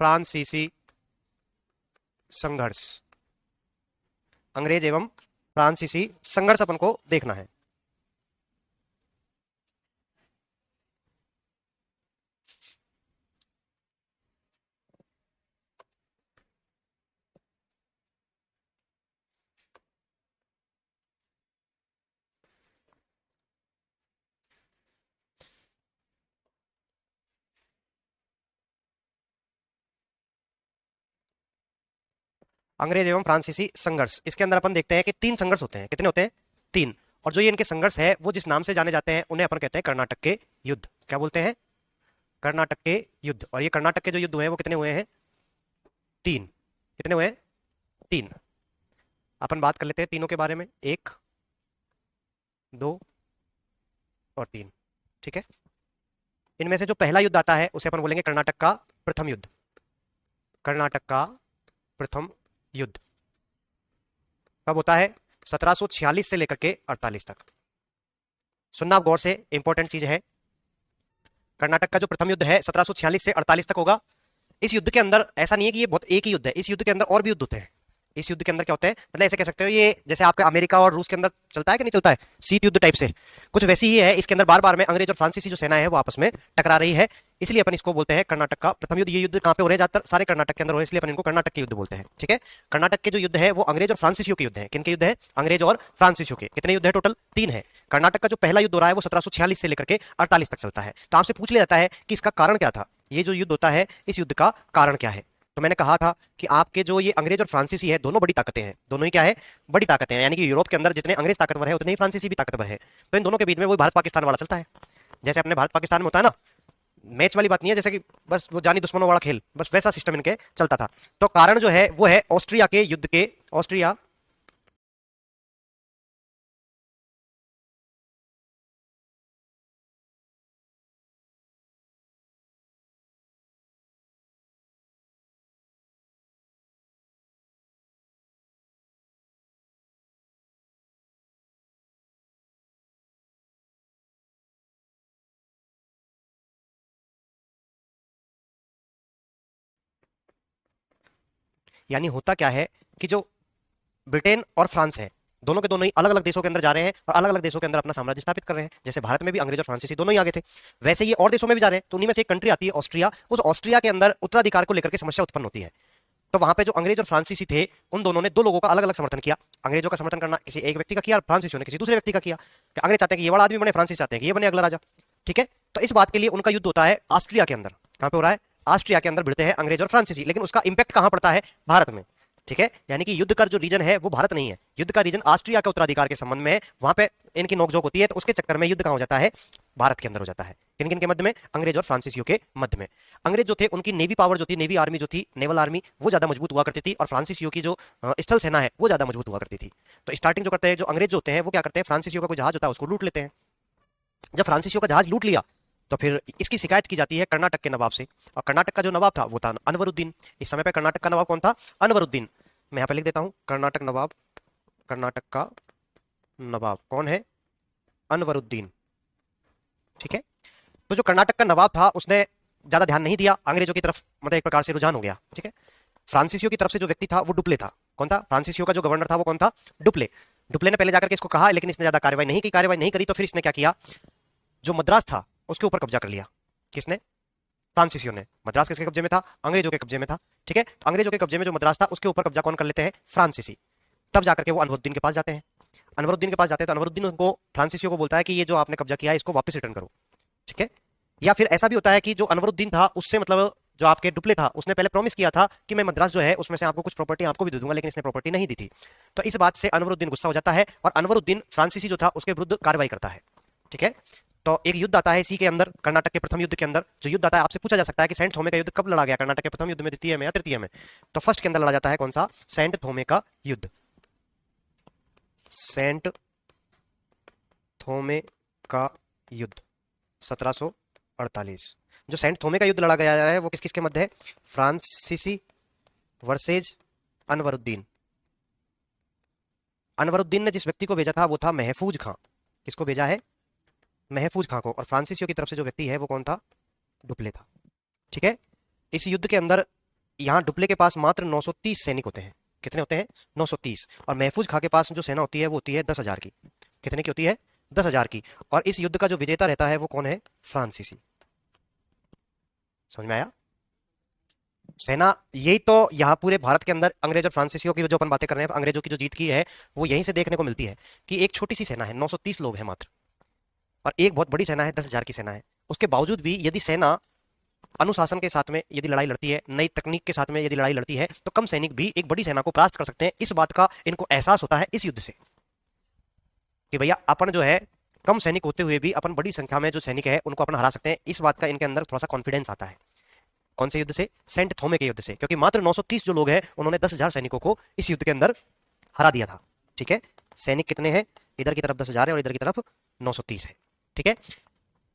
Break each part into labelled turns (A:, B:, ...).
A: फ्रांसीसी संघर्ष, अंग्रेज एवं फ्रांसीसी संघर्ष अपन को देखना है। अंग्रेज एवं फ्रांसीसी संघर्ष, इसके अंदर अपन देखते हैं कि 3 संघर्ष होते हैं। कितने होते हैं? 3। और जो ये इनके संघर्ष है वो जिस नाम से जाने जाते हैं उन्हें अपन कहते हैं कर्नाटक के युद्ध। क्या बोलते हैं? कर्नाटक के युद्ध। और ये कर्नाटक के जो युद्ध हुए हैं वो कितने हुए हैं? 3। कितने हुए हैं? 3। अपन बात कर लेते हैं तीनों के बारे में, 1, 2 और 3। ठीक है, इनमें से जो पहला युद्ध आता है उसे अपन बोलेंगे कर्नाटक का प्रथम युद्ध। कर्नाटक का प्रथम युद्ध कब होता है? 1746 से लेकर के 48 तक। सुनना आप गौर से, इंपॉर्टेंट चीज है। कर्नाटक का जो प्रथम युद्ध है 1746 से 48 तक होगा। इस युद्ध के अंदर ऐसा नहीं है कि ये बहुत एक ही युद्ध है, इस युद्ध के अंदर और भी युद्ध होते हैं। इस युद्ध के अंदर क्या होता है, मतलब ऐसे कह सकते हो ये जैसे आपका अमेरिका और रूस के अंदर चलता है कि नहीं चलता है शीत युद्ध टाइप से, कुछ वैसी ही है। इसके अंदर बार बार में अंग्रेज और फ्रांसीसी जो सेनाएं हैं वो आपस में टकरा रही है, इसलिए अपन इसको बोलते हैं कर्नाटक का प्रथम युद्ध। ये युद्ध कहां पे हो रहे हैं? ज्यादातर सारे कर्नाटक के अंदर हो रहे हैं, इसलिए अपन इनको कर्नाटक के युद्ध बोलते हैं। ठीक है, कर्नाटक के जो युद्ध है वो अंग्रेज और फ्रांसीसियों के युद्ध है। किनके युद्ध है? अंग्रेज और फ्रांसीसियों के। कितने युद्ध है टोटल? 3 है। कर्नाटक का जो पहला युद्ध हो रहा है वो 1746 से लेकर के 48 तक चलता है। तो आपसे पूछ लिया जाता है कि इसका कारण क्या था, ये जो युद्ध होता है इस युद्ध का कारण क्या है? तो मैंने कहा था कि आपके जो ये अंग्रेज और फ्रांसीसी है दोनों बड़ी ताकतें हैं। दोनों ही क्या है? बड़ी ताकतें हैं। यानी कि यूरोप के अंदर जितने अंग्रेज ताकतवर है उतने ही फ्रांसीसी भी ताकतवर है। तो इन दोनों के बीच में वही भारत पाकिस्तान वाला चलता है। जैसे अपने भारत पाकिस्तान में होता है ना, मैच वाली बात नहीं है, जैसे कि बस वो जानी दुश्मनों वाला खेल, बस वैसा सिस्टम इनके चलता था। तो कारण जो है वो है ऑस्ट्रिया के युद्ध के, ऑस्ट्रिया यानी होता क्या है कि जो ब्रिटेन और फ्रांस है दोनों के दोनों ही अलग अलग देशों के अंदर जा रहे हैं और अलग अलग देशों के अंदर अपना साम्राज्य स्थापित कर रहे हैं। जैसे भारत में भी अंग्रेज और फ्रांसीसी दोनों ही आगे थे, वैसे ये और देशों में भी जा रहे हैं। तो उन्हीं में से एक कंट्री आती है ऑस्ट्रिया। उस ऑस्ट्रिया के अंदर उत्तराधिकार को लेकर के समस्या उत्पन्न होती है। तो वहां पे जो अंग्रेज और फ्रांसीसी थे उन दोनों ने 2 लोगों का अलग अलग समर्थन किया। अंग्रेजों का समर्थन करना किसी एक व्यक्ति का किया और फ्रांसीसियों ने किसी दूसरे व्यक्ति का किया। कि अंग्रेज चाहते हैं कि ये वाला आदमी बने, फ्रांसीसी चाहते हैं कि ये बने अगला राजा। ठीक है, तो इस बात के लिए उनका युद्ध होता है ऑस्ट्रिया के अंदर। कहां पे हो रहा है? ऑस्ट्रिया के अंदर भिड़ते हैं अंग्रेज और फ्रांसीसी, लेकिन उसका इंपैक्ट कहां पड़ता है? भारत में। ठीक है, यानी कि युद्ध का जो रीजन है वो भारत नहीं है, युद्ध का रीजन ऑस्ट्रिया का उत्तराधिकार के संबंध में है। वहां पे इनकी नोकझोंक होती है, तो उसके चक्कर में युद्ध कहां हो जाता है? भारत के अंदर हो जाता है। किन किन के मध्य में? अंग्रेज और फ्रांसीसियों के मध्य में। अंग्रेज जो थे उनकी नेवी पावर जो थी, नेवी आर्मी जो थी, नेवल आर्मी, वो ज्यादा मजबूत हुआ करती थी। और फ्रांसीसियों की जो स्थल सेना है वो ज्यादा मजबूत हुआ करती थी। तो स्टार्टिंग जो करते हैं, जो अंग्रेज जो होते हैं वो क्या करते हैं? फ्रांसीसियों का कोई जहाज होता है उसको लूट लेते हैं। जब फ्रांसीसियों का जहाज लूट लिया तो फिर इसकी शिकायत की जाती है कर्नाटक के नवाब से। और कर्नाटक का जो नवाब था वो था अनवरुद्दीन। इस समय पे कर्नाटक का नवाब कौन था? अनवरुद्दीन। मैं यहाँ पे लिख देता हूं, कर्नाटक नवाब, कर्नाटक का नवाब कौन है? अनवरुद्दीन। ठीक है, तो जो कर्नाटक का नवाब था उसने ज्यादा ध्यान नहीं दिया अंग्रेजों की तरफ, मतलब एक प्रकार से रुझान हो गया। ठीक है, फ्रांसीसियों की तरफ से जो व्यक्ति था वो डुप्ले था। कौन था? फ्रांसीसियों का जो गवर्नर था वो कौन था? डुप्ले। डुप्ले ने पहले जाकर के इसको कहा, लेकिन इसने ज्यादा कार्रवाई नहीं की। कार्रवाई नहीं करी तो फिर इसने क्या किया? जो मद्रास था उसके ऊपर कब्जा कर लिया। किसने? फ्रांसीसियों ने। मद्रास किसके कब्जे में था? अंग्रेजों के कब्जे में था। ठीक है, तो अंग्रेजों के कब्जे में जो मद्रास था उसके ऊपर कब्जा कौन कर लेते हैं? फ्रांसीसी। तब जाकर के वो अनवरुद्दीन के पास जाते हैं। अनवरुद्दीन के पास जाते हैं तो अनवरुद्दीन उनको, फ्रांसीसियों को बोलता है कि ये जो आपने कब्जा किया है इसको वापस रिटर्न करो। ठीक है, या फिर ऐसा भी होता है कि जो अनवरुद्दीन था उससे, मतलब जो आपके डुप्ले था, उसने पहले प्रॉमिस किया था कि मैं मद्रास जो है उसमें से आपको कुछ प्रॉपर्टी आपको भी दे दूंगा, लेकिन इसने प्रॉपर्टी नहीं दी थी। तो इस बात से अनवरुद्दीन गुस्सा हो जाता है और अनवरुद्दीन फ्रांसीसी जो था उसके विरुद्ध कार्रवाई करता है। ठीक है, तो एक युद्ध आता है इसी के अंदर, कर्नाटक के प्रथम युद्ध के अंदर। जो युद्ध आता है आपसे पूछा जा सकता है कि सेंट थोमे का युद्ध कब लड़ा गया कर्नाटक के प्रथम युद्ध में, द्वितीय में या तृतीय में? तो फर्स्ट के अंदर लड़ा जाता है कौन सा? सेंट थोमे का युद्ध। सेंट थोमे का युद्ध 1748। जो सेंट थोमे का युद्ध लड़ा गया है वो किस किस के मध्य है? फ्रांसीसी वर्सेज अनवरुद्दीन। अनवरुद्दीन ने जिस व्यक्ति को भेजा था वो था महफूज खां। किसको भेजा है? महफूज खां को। और फ्रांसीसियों की तरफ से जो व्यक्ति है वो कौन था? डुप्ले था। ठीक है, इस युद्ध के अंदर यहाँ डुप्ले के पास मात्र 930 सैनिक होते हैं। कितने होते हैं? 930। और महफूज खां के पास जो सेना होती है वो होती है 10,000 की। कितने की होती है? 10,000 की। और इस युद्ध का जो विजेता रहता है वो कौन है? फ्रांसीसी। समझ में आया? सेना यही तो यहाँ पूरे भारत के अंदर अंग्रेज और फ्रांसीसियों की जो अपन बातें कर रहे हैं, अंग्रेजों की जो जीत की है वो यहीं से देखने को मिलती है कि एक छोटी सी सेना है, 930 लोग हैं मात्र, और एक बहुत बड़ी सेना है, 10,000 की सेना है। उसके बावजूद भी यदि सेना अनुशासन के साथ में यदि लड़ाई लड़ती है, नई तकनीक के साथ में यदि लड़ाई लड़ती है, तो कम सैनिक भी एक बड़ी सेना को परास्त कर सकते हैं। इस बात का इनको एहसास होता है इस युद्ध से कि भैया अपन जो है कम सैनिक होते हुए भी अपन बड़ी संख्या में जो सैनिक है उनको अपन हरा सकते हैं। इस बात का इनके अंदर थोड़ा सा कॉन्फिडेंस आता है। कौन से युद्ध से? सेंट थोमे के युद्ध से, क्योंकि मात्र 930 जो लोग हैं उन्होंने 10,000 सैनिकों को इस युद्ध के अंदर हरा दिया था। ठीक है, सैनिक कितने हैं? इधर की तरफ 10,000 है और इधर की तरफ 930 है। ठीक है,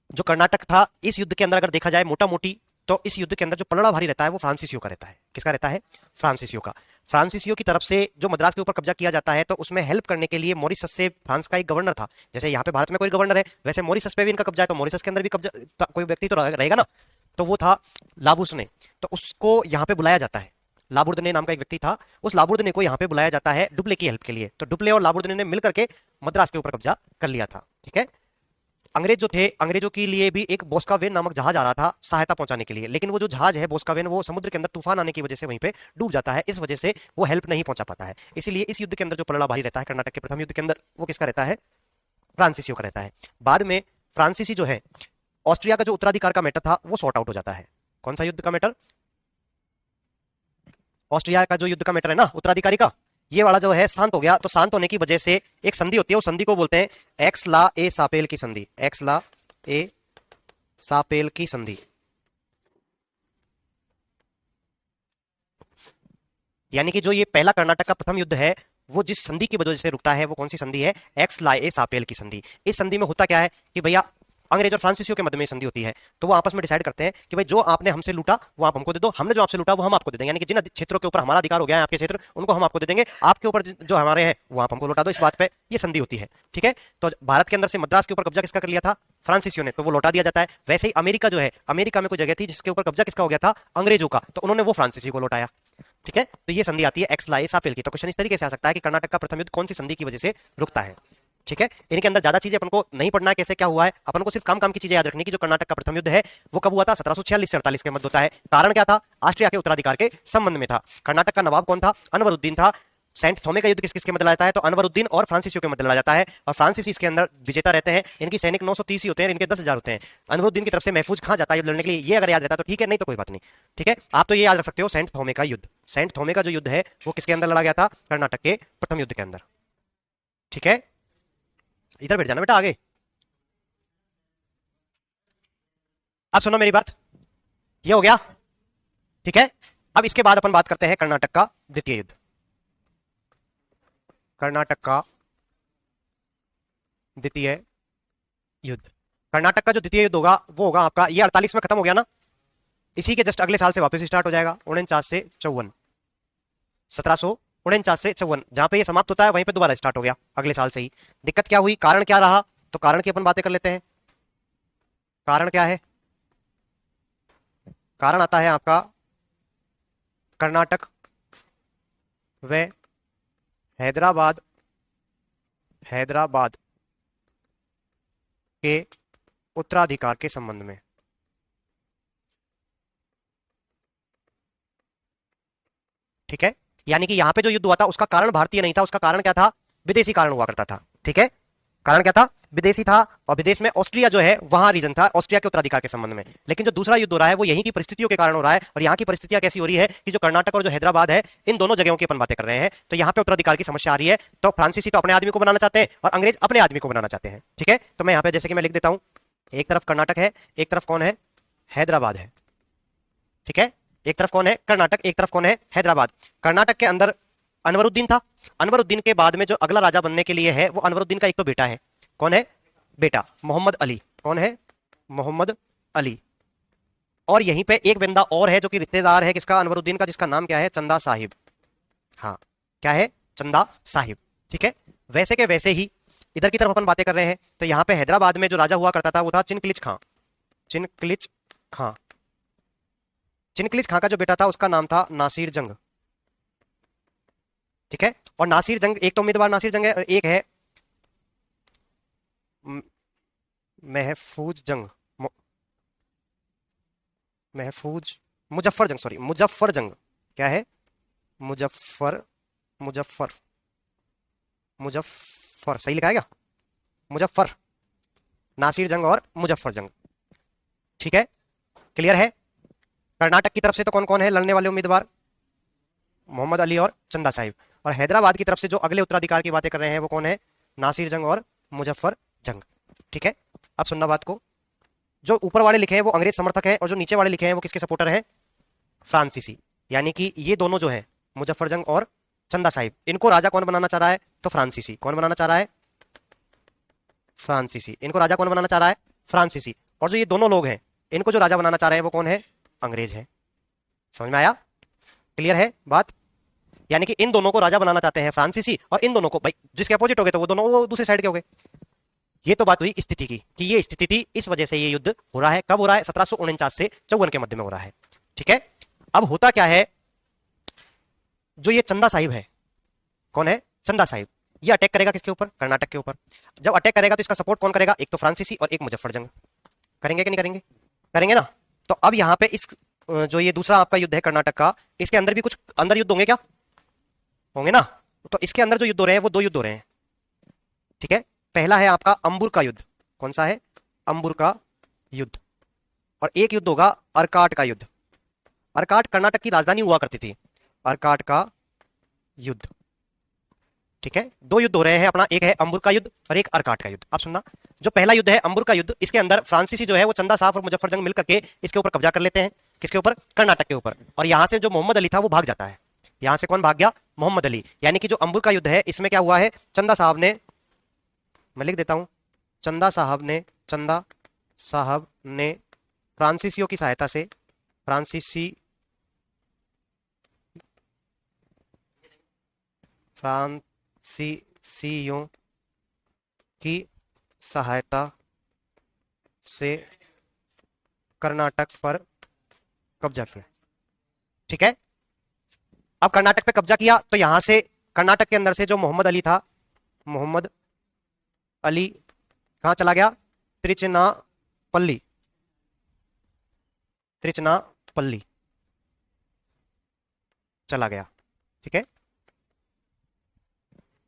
A: जो कर्नाटक था इस युद्ध के अंदर अगर देखा जाए मोटा मोटी, तो इस युद्ध के अंदर जो पलड़ा भारी रहता है वो फ्रांसीसियों का रहता है। किसका रहता है? फ्रांसीसियों का। फ्रांसीसियों की तरफ से जो मद्रास के ऊपर कब्जा किया जाता है, तो उसमें हेल्प करने के लिए मॉरिशस से फ्रांस का एक गवर्नर था। जैसे यहाँ पे भारत में कोई गवर्नर है, वैसे मॉरिशस पे भी इनका कब्जा है, तो मॉरिशस के अंदर भी कब्जा कोई व्यक्ति तो रहेगा ना। तो वो था लाबुसने, तो उसको यहाँ पे बुलाया जाता है। लाबुर्दने नाम का एक व्यक्ति था, उस लाबुर्दने को यहाँ पे बुलाया जाता है डुप्ले की हेल्प के लिए। तो डुप्ले और लाबुर्दने ने मिलकर के मद्रास के ऊपर कब्जा कर लिया था। ठीक है, अंग्रेज जो थे, अंग्रेजों के लिए भी एक बोस्कावेन नामक जहाज आ रहा था सहायता पहुंचाने के लिए, लेकिन वो जो जहाज है बोस्कावेन, वो समुद्र के अंदर तूफान आने की वजह से वहीं पे डूब जाता है। इस वजह से वो हेल्प नहीं पहुंचा पाता है। इसीलिए इस युद्ध के अंदर जो पलड़ा भारी रहता है कर्नाटक के प्रथम युद्ध के अंदर, वो किसका रहता है? फ्रांसीसियों का रहता है। बाद में फ्रांसीसी जो है, ऑस्ट्रिया का जो उत्तराधिकार का मैटर था वो सॉर्ट आउट हो जाता है। कौन सा युद्ध का मैटर? ऑस्ट्रिया का जो युद्ध का मैटर है ना उत्तराधिकारी का, ये वाला जो है शांत हो गया। तो शांत होने की वजह से एक संधि होती है, उस संधि को बोलते हैं एक्स ला ए सापेल की संधि। एक्स ला ए सापेल की संधि। यानी कि जो ये पहला कर्नाटक का प्रथम युद्ध है वो जिस संधि की वजह से रुकता है वो कौन सी संधि है? एक्स ला ए सापेल की संधि। इस संधि में होता क्या है कि भैया अंग्रेज और फ्रांसीसियों के मध्य में संधि होती है, तो वो आपस में डिसाइड करते हैं कि भाई जो आपने हमसे लूटा वो आप हमको दे दो, हमने जो आपसे लूटा वो हम आपको दे देंगे। यानी कि जिन क्षेत्रों के ऊपर हमारा अधिकार हो गया है, आपके क्षेत्र, उनको हम आपको दे देंगे, आपके ऊपर जो हमारे हैं वो आप हमको लौटा दो। इस बात पे ये संधि होती है। ठीक है, तो भारत के अंदर से मद्रास के ऊपर कब्जा किसका कर लिया था? फ्रांसीसियों ने, तो वो लौटा दिया जाता है। वैसे ही अमेरिका जो है, अमेरिका में कोई जगह थी जिसके ऊपर कब्जा किसका हो गया था? अंग्रेजों का, तो उन्होंने वो फ्रांसीसी को लौटाया। ठीक है, तो ये संधि आती है एक्स ला ए सापेल की। तो क्वेश्चन इस तरीके से आ सकता है कि कर्नाटक का प्रथम युद्ध कौन सी संधि की वजह से रुकता है। ठीक है, इनके अंदर ज्यादा चीजें अपन को नहीं पढ़ना है, कैसे क्या हुआ है, अपन को सिर्फ काम काम की चीजें याद रखनी कि जो कर्नाटक का प्रथम युद्ध है वो कब हुआ था? 1746 से 48 के मध्य होता है। कारण क्या था? ऑस्ट्रिया के उत्तराधिकार के संबंध में था। कर्नाटक का नवाब कौन था? अनवरुद्दीन था। सेंट थोमे का युद्ध किस किसके मध्य लड़ा जाता है? तो अनवरुद्दीन और फ्रांसीसियों के मध्य लड़ा जाता है, और फ्रांसीसी इसके अंदर विजेता रहते हैं। इनकी सैनिक 930 ही होते हैं, इनके 10,000 होते हैं। अनवरुद्दीन की तरफ से महफूज खां जाता है युद्ध लड़ने के लिए। ये अगर याद रहता तो ठीक है, नहीं तो कोई बात नहीं। ठीक है, आप तो ये याद रख सकते हो सेंट थोमे का युद्ध। सेंट थोमे का जो युद्ध है वो किसके अंदर लड़ा गया था? कर्नाटक के प्रथम युद्ध के अंदर। ठीक है, इधर बैठ जाना बेटा आगे। अब सुनो मेरी बात, ये हो गया। ठीक है, अब इसके बाद अपन बात करते हैं कर्नाटक का द्वितीय युद्ध। कर्नाटक का द्वितीय युद्ध, कर्नाटक का जो द्वितीय युद्ध होगा वो होगा आपका, ये 48 में खत्म हो गया ना, इसी के जस्ट अगले साल से वापस स्टार्ट हो जाएगा, 49 से 54, 1749 से 54। जहां पे ये समाप्त होता है वहीं पे दोबारा स्टार्ट हो गया अगले साल से ही। दिक्कत क्या हुई, कारण क्या रहा? तो कारण की अपन बातें कर लेते हैं। कारण क्या है? कारण आता है आपका कर्नाटक व हैदराबाद हैदराबाद के उत्तराधिकार के संबंध में। ठीक है, यानी कि यहां पे जो युद्ध हुआ था उसका कारण भारतीय नहीं था, उसका कारण क्या था? विदेशी कारण हुआ करता था। ठीक है, कारण क्या था? विदेशी था, और विदेश में ऑस्ट्रिया जो है वहां रीजन था, ऑस्ट्रिया के उत्तराधिकार के संबंध में। लेकिन जो दूसरा युद्ध हो रहा है वो यहीं की परिस्थितियों के कारण हो रहा है, और यहाँ की परिस्थितियां कैसी हो रही है कि जो कर्नाटक और जो हैदराबाद है इन दोनों जगहों की अपन बातें कर रहे हैं, तो यहाँ पे उत्तराधिकार की समस्या आ रही है। तो फ्रांसीसी तो अपने आदमी को बनाना चाहते हैं और अंग्रेज अपने आदमी को बनाना चाहते हैं। ठीक है, तो मैं यहाँ पे जैसे कि मैं लिख देता हूं, एक तरफ कर्नाटक है, एक तरफ कौन है? हैदराबाद है। ठीक है, एक तरफ कौन है? कर्नाटक, एक तरफ कौन है? हैदराबाद। कर्नाटक के अंदर अनवरुद्दीन था। अनवरुद्दीन के बाद में जो अगला राजा बनने के लिए है वो अनवरुद्दीन का एक तो बेटा है। कौन है? बेटा मोहम्मद अली। कौन है? मोहम्मद अली। और यहीं पे एक बंदा और है जो कि रिश्तेदार है किसका? अनवरुद्दीन का, जिसका नाम क्या है? चंदा साहिब। हाँ, क्या है? चंदा साहिब। ठीक है, वैसे के वैसे ही इधर की तरफ अपन बातें कर रहे हैं, तो यहाँ पे हैदराबाद में जो राजा हुआ करता था वो था चिनक्लिच खां। चिनक्लिच खां। चिनकिलिस खां का जो बेटा था उसका नाम था नासिर जंग, ठीक है। और नासिर जंग, एक तो उम्मीदवार नासिर जंग है और एक है महफूज जंग, महफूज, मुजफ्फर जंग, सॉरी मुजफ्फर जंग, क्या है, मुजफ्फर, मुजफ्फर, मुजफ्फर सही लिखा है क्या, मुजफ्फर, नासिर जंग और मुजफ्फर जंग, ठीक है, क्लियर है। कर्नाटक की तरफ से तो कौन कौन है लड़ने वाले उम्मीदवार, मोहम्मद अली और चंदा साहिब। और हैदराबाद की तरफ से जो अगले उत्तराधिकार की बातें कर रहे हैं वो कौन है, नासिर जंग और मुजफ्फर जंग, ठीक है। अब सुनना बात को, जो ऊपर वाले लिखे हैं वो अंग्रेज समर्थक है और जो नीचे वाले लिखे हैं वो किसके सपोर्टर है, फ्रांसीसी। यानी कि ये दोनों जो है मुजफ्फर जंग और चंदा साहिब, इनको राजा कौन बनाना चाह रहा है, तो फ्रांसीसी। कौन बनाना चाह रहा है, फ्रांसीसी। इनको राजा कौन बनाना चाह रहा है, फ्रांसीसी। और जो ये दोनों लोग हैं इनको जो राजा बनाना चाह रहे हैं वो कौन है, अंग्रेज है। समझ में आया, क्लियर है बात। यानी कि इन दोनों को राजा बनाना चाहते हैं फ्रांसीसी और इन दोनों को, भाई जिसके अपोजिट हो गए तो वो दोनों वो दूसरे साइड के हो गए। ये तो बात हुई स्थिति की कि ये स्थिति थी, इस वजह से ये युद्ध हो रहा है। कब हो रहा है, 1749 से 54 के मध्य में हो रहा है, ठीक है। अब होता क्या है, जो ये चंदा साहिब है, कौन है, चंदा साहिब, ये अटैक करेगा किसके ऊपर, कर्नाटक के ऊपर। जब अटैक करेगा तो इसका सपोर्ट कौन करेगा, एक तो फ्रांसीसी और एक मुजफ्फर जंग। करेंगे कि नहीं करेंगे, करेंगे ना। तो अब यहाँ पे इस जो ये दूसरा आपका युद्ध है कर्नाटक का, इसके अंदर भी कुछ अंदर युद्ध होंगे क्या, होंगे ना। तो इसके अंदर जो युद्ध हो रहे हैं वो दो युद्ध हो रहे हैं, ठीक है। पहला है आपका अंबुर का युद्ध, कौन सा है, अंबुर का युद्ध। और एक युद्ध होगा अर्काट का युद्ध। अर्काट कर्नाटक की राजधानी हुआ करती थी, अर्काट का युद्ध, ठीक है। दो युद्ध हो रहे हैं अपना, एक है अंबुर का युद्ध और एक अर्काट का युद्ध। अब सुनना, जो पहला युद्ध है अंबुर का युद्ध, इसके अंदर फ्रांसीसी जो है वो चंदा साहब और मुजफ्फर जंग मिलकर के इसके ऊपर कब्जा कर लेते हैं, किसके ऊपर, कर्नाटक के ऊपर। और यहां से जो मोहम्मद अली था वो भाग जाता है, यहां से कौन भाग गया, मोहम्मद अली। यानी कि जो अंबुर का युद्ध है इसमें क्या हुआ है, चंदा साहब ने, मैं लिख देता हूं, चंदा साहब ने, चंदा साहब ने फ्रांसीसियों की सहायता से, फ्रांसीसी, फ्रांसीसियों की सहायता से कर्नाटक पर कब्जा किया, ठीक है। अब कर्नाटक पे कब्जा किया तो यहां से कर्नाटक के अंदर से जो मोहम्मद अली था, मोहम्मद अली कहां चला गया, त्रिचनापल्ली, त्रिचनापल्ली चला गया, ठीक है।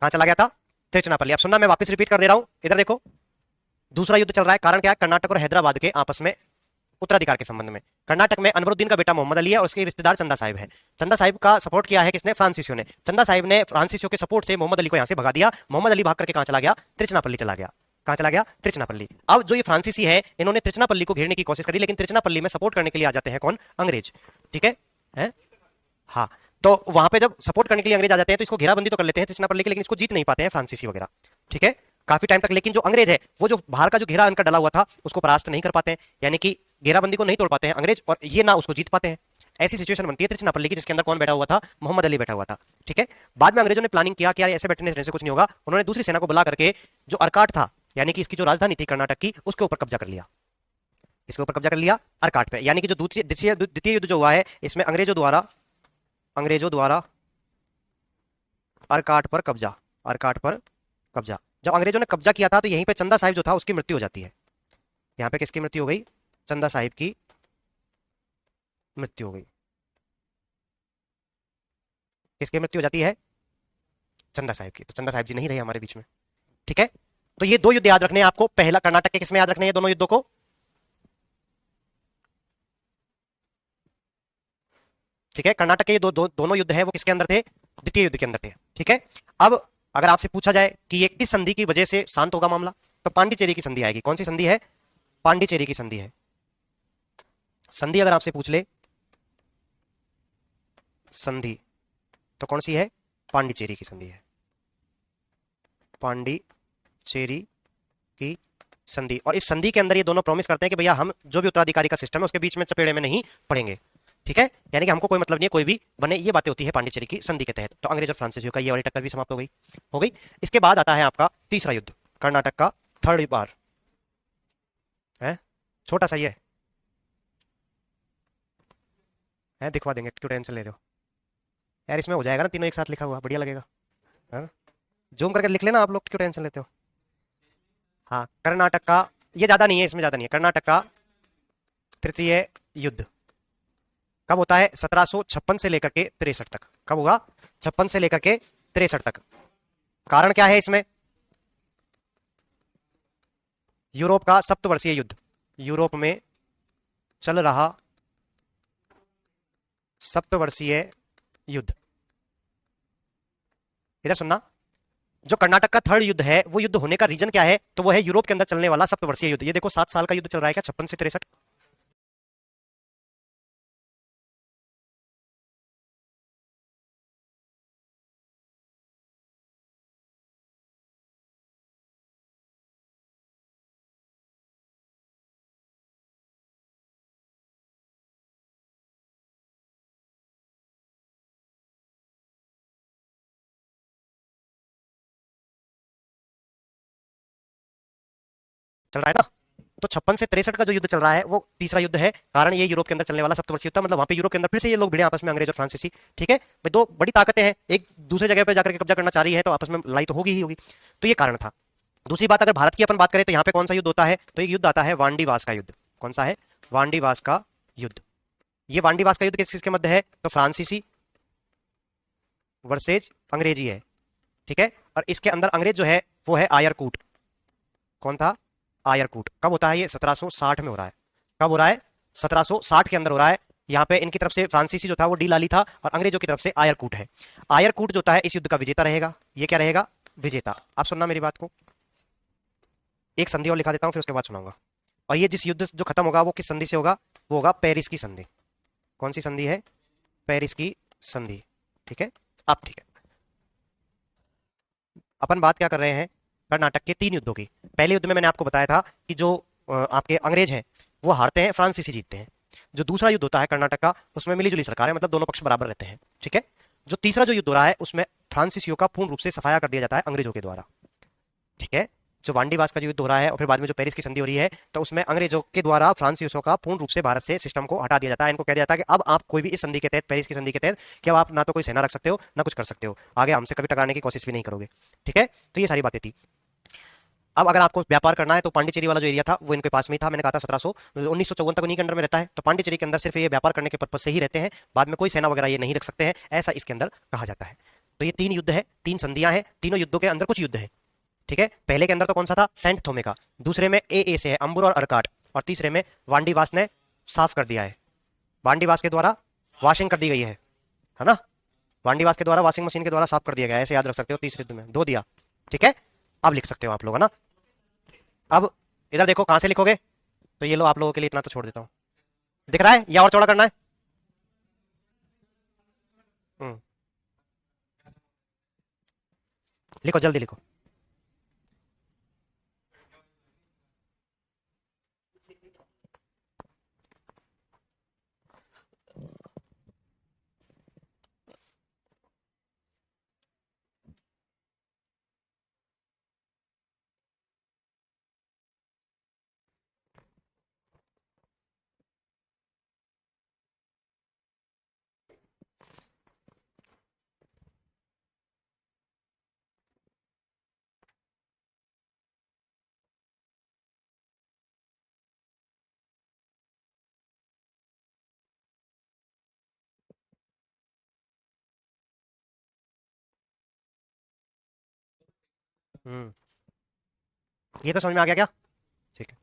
A: कहां चला गया था, त्रिचनापल्ली। अब सुनना, मैं वापस रिपीट कर दे रहा हूं, इधर देखो, दूसरा युद्ध चल रहा है। कारण क्या है, कर्नाटक और हैदराबाद के आपस में उत्तराधिकार के संबंध में। कर्नाटक में अनवरुद्दीन का बेटा मोहम्मद अली है और उसके रिश्तेदार चंदा साहिब है। चंदा साहिब का सपोर्ट किया है किसने, फ्रांसीसियों ने। चंदा साहिब ने फ्रांसीसियों के सपोर्ट से मोहम्मद अली को यहां से भगा दिया। मोहम्मद अली भाग करके कहां चला गया, त्रिचनापल्ली चला गया। कहां चला गया, त्रिचनापल्ली। अब जो ये फ्रांसीसी है इन्होंने त्रिचनापल्ली को घेरने की कोशिश करी, लेकिन त्रिचनापल्ली में सपोर्ट करने के लिए आ जाते हैं कौन, अंग्रेज, ठीक है? हाँ, तो वहां पे जब सपोर्ट करने के लिए अंग्रेज आ जाते हैं तो इसको घेराबंदी तो कर लेते हैं त्रिचनापल्ली की, लेकिन इसको जीत नहीं पाते हैं फ्रांसीसी वगैरह, ठीक है, काफी टाइम तक। लेकिन जो अंग्रेज है वो जो बाहर का जो घेरा इनका डला हुआ था उसको परास्त नहीं कर पाते हैं, यानी कि घेराबंदी को नहीं तोड़ पाते हैं अंग्रेज, और ये ना उसको जीत पाते हैं। ऐसी सिचुएशन बनती है त्रिचनापल्ली की, जिसके अंदर कौन बैठा हुआ था, मोहम्मद अली बैठा हुआ था, ठीक है। बाद में अंग्रेजों ने प्लानिंग किया कि यार ऐसे बैठने रहने से कुछ नहीं होगा। उन्होंने दूसरी सेना को बुला करके जो अर्काट था, यानी कि इसकी जो राजधानी थी कर्नाटक की, उसके ऊपर कब्जा कर लिया, इसके ऊपर कब्जा कर लिया अर्काट पे। यानी कि जो द्वितीय युद्ध जो हुआ है इसमें अंग्रेजों द्वारा अर्काट पर कब्जा, अर्काट पर कब्जा। जब अंग्रेजों ने कब्जा किया था तो यहीं पे चंदा साहिब जो था उसकी मृत्यु हो जाती है। यहां पे किसकी मृत्यु हो गई, चंदा साहिब की मृत्यु हो गई। किसकी मृत्यु हो जाती है, चंदा साहिब की। तो चंदा साहिब जी नहीं रहे हमारे बीच में, ठीक है। तो ये दो युद्ध याद रखने हैं आपको, पहला कर्नाटक के किसमें याद रखने हैं दोनों युद्धों को, ठीक है। कर्नाटक के ये दोनों युद्ध है वो किसके अंदर थे, द्वितीय युद्ध के अंदर थे, ठीक है। अब अगर आपसे पूछा जाए कि ये किस संधि की वजह से शांत होगा मामला, तो पांडिचेरी की संधि आएगी। कौन सी संधि है, पांडिचेरी की संधि है। संधि अगर आपसे पूछ ले संधि, तो कौन सी है, पांडिचेरी की संधि है, पांडिचेरी की संधि। और इस संधि के अंदर ये दोनों प्रॉमिस करते हैं कि भैया हम जो भी उत्तराधिकारी का सिस्टम है उसके बीच में चपेड़े में नहीं पड़ेंगे, ठीक है। यानी कि हमको कोई मतलब नहीं है कोई भी बने, ये बातें होती है पांडिचेरी की संधि के तहत। तो अंग्रेज और फ्रांसीसियों का ये वाली टक्कर भी समाप्त हो गई। इसके बाद आता है आपका तीसरा युद्ध, कर्नाटक का थर्ड बार है, छोटा सा ही है, है, दिखवा देंगे, क्यों टेंशन ले रहे हो यार, इसमें हो जाएगा ना, तीनों एक साथ लिखा हुआ, बढ़िया लगेगा, है ना। जूम करके लिख लेना आप लोग, क्यों टेंशन लेते हो। हाँ, कर्नाटक का, ये ज्यादा नहीं है, इसमें ज्यादा नहीं है। कर्नाटक का तृतीय युद्ध कब होता है? 1756 से लेकर के 63 तक। कब होगा? 56 से लेकर के 63 तक। कारण क्या है इसमें? यूरोप का सप्तवर्षीय युद्ध, यूरोप में चल रहा सप्तवर्षीय युद्ध। इधर सुनना, जो कर्नाटक का थर्ड युद्ध है, वो युद्ध होने का रीजन क्या है? तो वो है यूरोप के अंदर चलने वाला सप्तवर्षीय युद्ध। ये देखो 7 साल का युद्ध चल रहा है क्या, 56 से 63। चल रहा है ना। तो 56 से 63 का जो युद्ध चल रहा है, वो तीसरा युद्ध है। कारण ये यूरोप के अंदर चलने वाला सप्तवर्षीय युद्ध, मतलब वहां पे यूरोप के अंदर फिर से ये लोग भिड़े आपस में, अंग्रेज और फ्रांसीसी। ठीक है भाई, दो बड़ी ताकतें हैं, एक दूसरे जगह पे जाकर के कब्जा करना चाह रही है, तो आपस में लड़ाई तो होगी ही होगी। तो ये कारण था। दूसरी बात, अगर भारत की अपन बात करें तो यहाँ पे कौन सा युद्ध होता है? तो एक युद्ध आता है वांडीवास का युद्ध। कौन सा है? वांडीवास का युद्ध। ये वांडीवास का युद्ध किस किसके मध्य है? तो फ्रांसीसी वर्सेज अंग्रेजी है। ठीक है, और इसके अंदर अंग्रेज जो है वो है आयरकूट। कौन था? आयरकूट। कब होता है ये? 1760 में हो रहा है। कब हो रहा है? 1760 के अंदर हो रहा है। यहाँ पे इनकी तरफ से फ्रांसीसी जो था वो डी लाली था, और अंग्रेजों की तरफ से आयरकूट है। आयरकूट जो होता है इस युद्ध का विजेता रहेगा। ये क्या रहेगा? विजेता। आप सुनना मेरी बात को, एक संधि और लिखा देता हूं, फिर उसके बाद सुनाऊंगा। और ये जिस युद्ध जो खत्म होगा वो किस संधि से होगा? वो होगा पेरिस की संधि। कौन सी संधि है? पेरिस की संधि। ठीक है। अब ठीक है, अपन बात क्या कर रहे हैं? कर्नाटक के 3 युद्धों की। पहले युद्ध में मैंने आपको बताया था कि जो आपके अंग्रेज हैं वो हारते हैं, फ्रांसीसी जीतते हैं। जो दूसरा युद्ध होता है कर्नाटक का, उसमें मिलीजुली सरकार है, मतलब दोनों पक्ष बराबर रहते हैं। ठीक है। जो तीसरा जो युद्ध हो रहा है उसमें फ्रांसीसियों का पूर्ण रूप से सफाया कर दिया जाता है अंग्रेजों के द्वारा। ठीक है। जो वांडीवास का जो युद्ध हो रहा है और फिर बाद में जो पेरिस की संधि हो रही है, तो उसमें अंग्रेजों के द्वारा फ्रांसीसियों का पूर्ण रूप से भारत से सिस्टम को हटा दिया जाता है। इनको कह दिया जाता है कि अब आप कोई भी इस संधि के तहत, पेरिस की संधि के तहत, कि अब आप ना तो कोई सेना रख सकते हो ना कुछ कर सकते हो, आगे हमसे कभी टकराने की कोशिश भी नहीं करोगे। ठीक है। तो ये सारी बातें थी। अब अगर आपको व्यापार करना है तो पांडिचेरी वाला जो एरिया था वो इनके पास में ही था। मैंने कहा था 1954 तक उन्हीं के अंडर में रहता है, तो पांडिचेरी के अंदर सिर्फ ये व्यापार करने के पर्पज से ही रहते हैं, बाद में कोई सेना वगैरह ये नहीं रख सकते हैं, ऐसा इसके अंदर कहा जाता है। तो ये 3 युद्ध है, 3 संधियां हैं, तीनों युद्धों के अंदर कुछ युद्ध है। ठीक है। पहले के अंदर तो कौन सा था? सेंट थोमे का। दूसरे में ए से है, अंबुर और अरकाट। और तीसरे में वांडीवास ने साफ कर दिया है। वांडीवास के द्वारा वॉशिंग कर दी गई है ना। वांडीवास के द्वारा वॉशिंग मशीन के द्वारा साफ कर दिया गया है, ऐसे याद रख सकते हो। तीसरे युद्ध में 2 दिया। ठीक है। अब लिख सकते हो आप लोग, है ना। अब इधर देखो, कहां से लिखोगे? तो ये लो, आप लोगों के लिए इतना तो छोड़ देता हूं। दिख रहा है या और चौड़ा करना है? हम्म, लिखो, जल्दी लिखो। हम्म, ये तो समझ में आ गया क्या? ठीक है।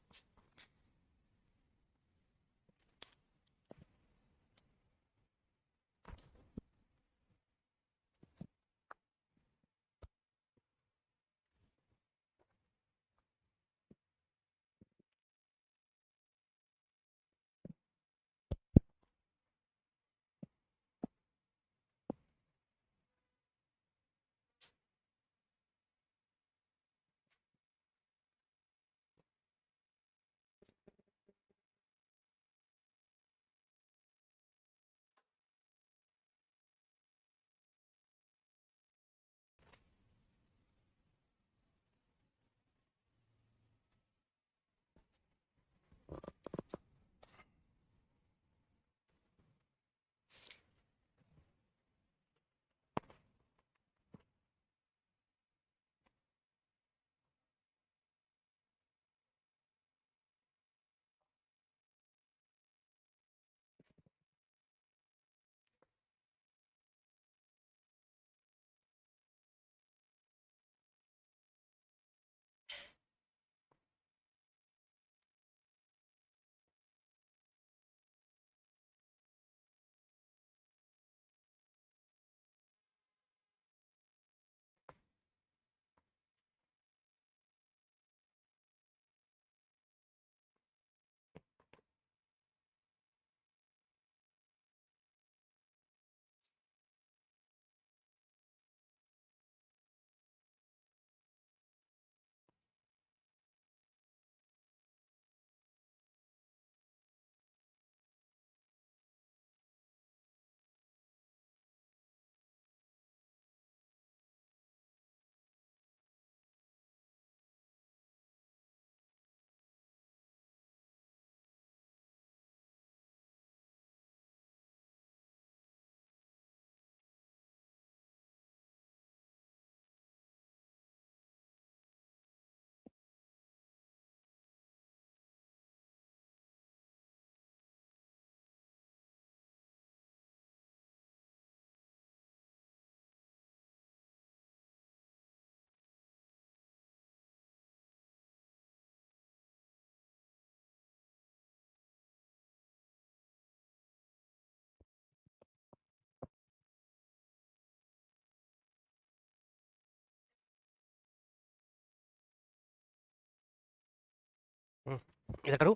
A: इधर करूँ?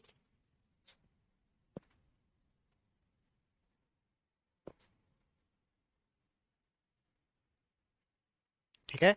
A: ठीक है।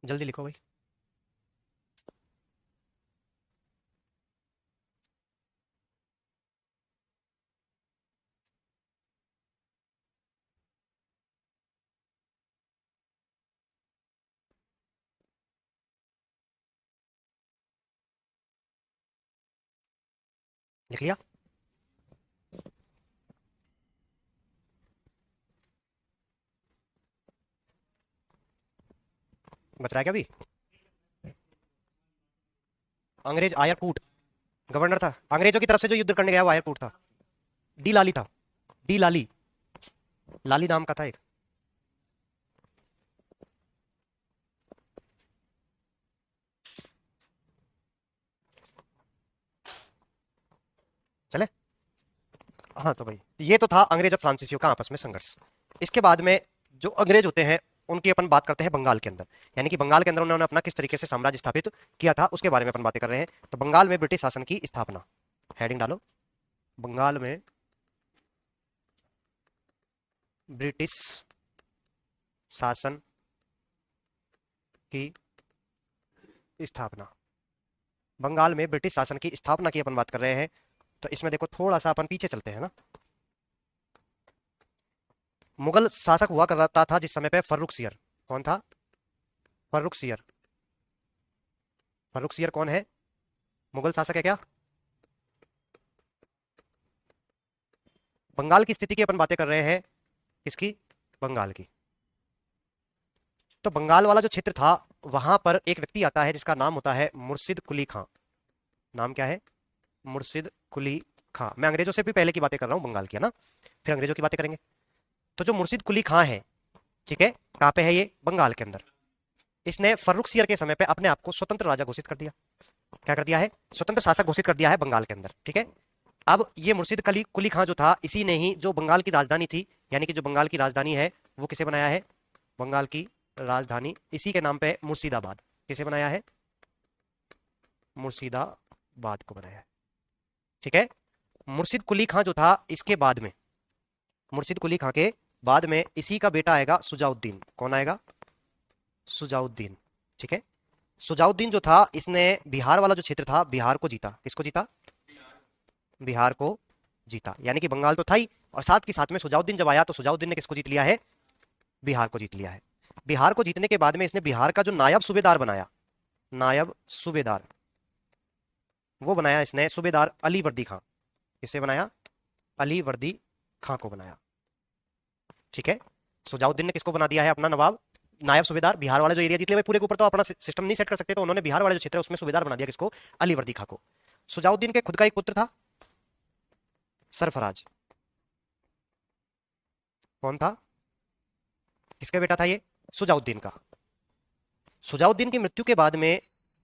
A: जल्दी लिखो भाई। लिख लिया? बच रहा है क्या अभी? अंग्रेज आयरकूट गवर्नर था, अंग्रेजों की तरफ से जो युद्ध करने गया वो आयरकूट था। डी लाली था। डी लाली, लाली नाम का था एक। चले। हाँ तो भाई ये तो था अंग्रेज और फ्रांसीसियों का आपस में संघर्ष। इसके बाद में जो अंग्रेज होते हैं उनकी अपन बात करते हैं बंगाल के अंदर। यानी कि बंगाल के अंदर उन्होंने अपना किस तरीके से साम्राज्य स्थापित किया था उसके बारे में अपन बातें कर रहे हैं। तो बंगाल में ब्रिटिश शासन की स्थापना, हेडिंग डालो, बंगाल में ब्रिटिश शासन की स्थापना। बंगाल में ब्रिटिश शासन की स्थापना की अपन बात कर रहे हैं। तो इसमें देखो थोड़ा सा अपन पीछे चलते हैं ना। मुगल शासक हुआ करता था जिस समय पे फर्रुख सियर। कौन था? फर्रुख सियर। फर्रुख सियर कौन है? मुगल शासक है क्या? बंगाल की स्थिति की अपन बातें कर रहे हैं। किसकी? बंगाल की। तो बंगाल वाला जो क्षेत्र था वहां पर एक व्यक्ति आता है जिसका नाम होता है मुर्शिद कुली खां। नाम क्या है? मुर्शिद कुली खां। मैं अंग्रेजों से भी पहले की बातें कर रहा हूं बंगाल की, है ना, फिर अंग्रेजों की बातें करेंगे। तो जो मुर्शिद कुली खां है, ठीक है, कहां पे है ये? बंगाल के अंदर। इसने फर्रुख सियर के समय पे अपने आप को स्वतंत्र राजा घोषित कर दिया। क्या कर दिया है? स्वतंत्र शासक घोषित कर दिया है बंगाल के अंदर, ठीक है। अब ये मुर्शिद कुली खां जो था, इसी ने ही जो बंगाल की राजधानी थी, यानी कि जो बंगाल की राजधानी है वो किसे बनाया है? बंगाल की राजधानी इसी के नाम पे मुर्शिदाबाद। किसे बनाया है? मुर्शिदाबाद को बनाया है, ठीक है। मुर्शिद कुली खां जो था, इसके बाद में, मुर्शिद कुली खां के बाद में इसी का बेटा आएगा सुजाउद्दीन। कौन आएगा? सुजाउद्दीन, ठीक है। सुजाउद्दीन जो था इसने बिहार वाला जो क्षेत्र था बिहार को जीता। किसको जीता? बिहार को जीता। यानी कि बंगाल तो था ही, और साथ के साथ में सुजाउद्दीन जब आया तो सुजाउद्दीन ने किसको जीत लिया है? बिहार को जीत लिया है। बिहार को जीतने के बाद में इसने बिहार का जो नायब सूबेदार बनाया, नायब सूबेदार, वो बनाया इसने सूबेदार अली वर्दी खां। किसे बनाया? अली वर्दी खां को बनाया, ठीक है। सुजाउद्दीन ने किसको बना दिया है अपना नवाब, नायब सूबेदार? बिहार वाला जो एरिया जीत लिया भाई, पूरे के ऊपर तो अपना सिस्टम नहीं सेट कर सकते, तो उन्होंने बिहार वाला जो क्षेत्र है उसमें सूबेदार बना दिया किसको? अली वर्दी खां को। सुजाउद्दीन के खुद का एक पुत्र था, सरफराज। कौन था? किसका बेटा था ये? सुजाउद्दीन का। सुजाउद्दीन की मृत्यु के बाद में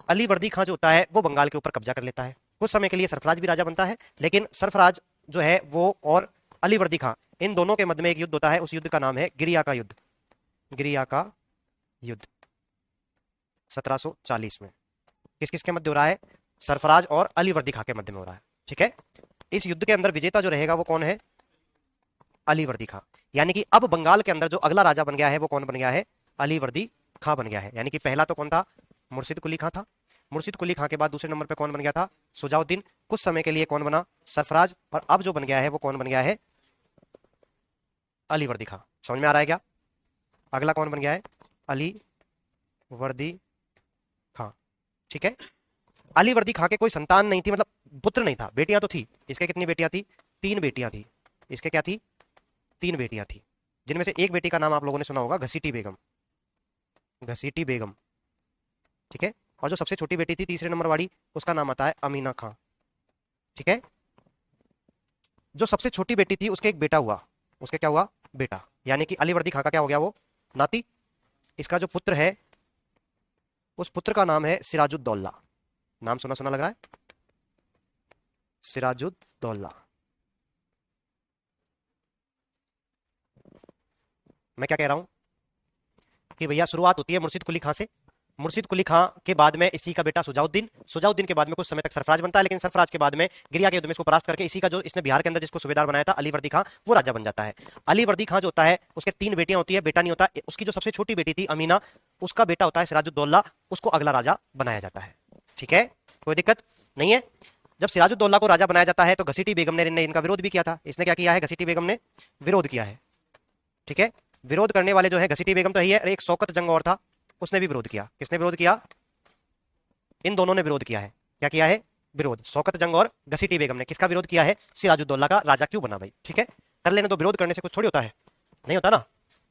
A: अली वर्दी खां जो होता है वो बंगाल के ऊपर कब्जा कर लेता है। कुछ समय के लिए सरफराज भी राजा बनता है, लेकिन सरफराज जो है वो और अलीवर्दी खां, इन दोनों के मध्य में एक युद्ध होता है, उस युद्ध का नाम है गिरिया का युद्ध। गिरिया का युद्ध 1740 में किस किस के मध्य हो रहा है? सरफराज और अलीवर्दी खां के मध्य में हो रहा है। ठीक है, इस युद्ध के अंदर विजेता जो रहेगा वो कौन है? अलीवर्दी खां। यानी कि अब बंगाल के अंदर जो अगला राजा बन गया है वो कौन बन गया है? अलीवर्दी खां बन गया है। यानी कि पहला तो कौन था? मुर्शिद कुली खां था। मुर्शिद कुली खां के बाद दूसरे नंबर पे कौन बन गया था? सुजाउद्दीन। कुछ समय के लिए कौन बना? सरफराज। और अब जो बन गया है वो कौन बन गया है? अलीवर्दी खां। समझ में आ रहा है क्या? अगला कौन बन गया है? अलीवर्दी खां। ठीक है, अलीवर्दी खां के कोई संतान नहीं थी, मतलब पुत्र नहीं था, बेटियां तो थी। इसके कितनी बेटियां थी? 3 बेटियां थी। इसके क्या थी? 3 बेटियां थी, जिनमें से एक बेटी का नाम आप लोगों ने सुना होगा, घसीटी बेगम। घसीटी बेगम। ठीक है, और जो सबसे छोटी बेटी थी तीसरे नंबर वाली, उसका नाम आता है अमीना खां। ठीक है, जो सबसे छोटी बेटी थी उसके एक बेटा हुआ, उसके क्या हुआ? बेटा। यानी कि अलीवर्दी खां का क्या हो गया? वो नाती। इसका जो पुत्र है उस पुत्र का नाम है सिराजुद्दौला। नाम सुना सुना लग रहा है, सिराजुद्दौला। मैं क्या कह रहा हूं कि भैया शुरुआत होती है मुर्शिद कुली खां से। मुर्शिद कुली खां के बाद में इसी का बेटा सुजाउद्दीन। सुजाउद्दीन के बाद में कुछ समय तक सरफराज बनता है, लेकिन सरफराज के बाद में गिरिया के युद्ध में इसको परास्त करके इसी का जो इसने बिहार के अंदर जिसको सूबेदार बनाया था अलीवर्दी खां, वो राजा बन जाता है। अलीवर्दी खां जो होता है उसके 3 बेटियां होती है, बेटा नहीं होता। उसकी जो सबसे छोटी बेटी थी अमीना, उसका बेटा होता है सिराजुद्दौला, उसको अगला राजा बनाया जाता है। ठीक है, कोई दिक्कत नहीं है। जब सिराजुद्दौला को राजा बनाया जाता है तो घसीटी बेगम ने इनका विरोध भी किया था। इसने क्या किया है? घसीटी बेगम ने विरोध किया है। ठीक है, विरोध करने वाले जो है घसीटी बेगम तो ही है, एक शौकत जंग और था, उसने भी विरोध किया। किसने विरोध किया? इन दोनों ने विरोध किया है। क्या किया है? विरोध। शौकत जंग और घसीटी बेगम ने किसका विरोध किया है? सिराजुद्दौला का राजा क्यों बना भाई। ठीक है, कर लेने तो, विरोध करने से कुछ थोड़ी होता है, नहीं होता ना,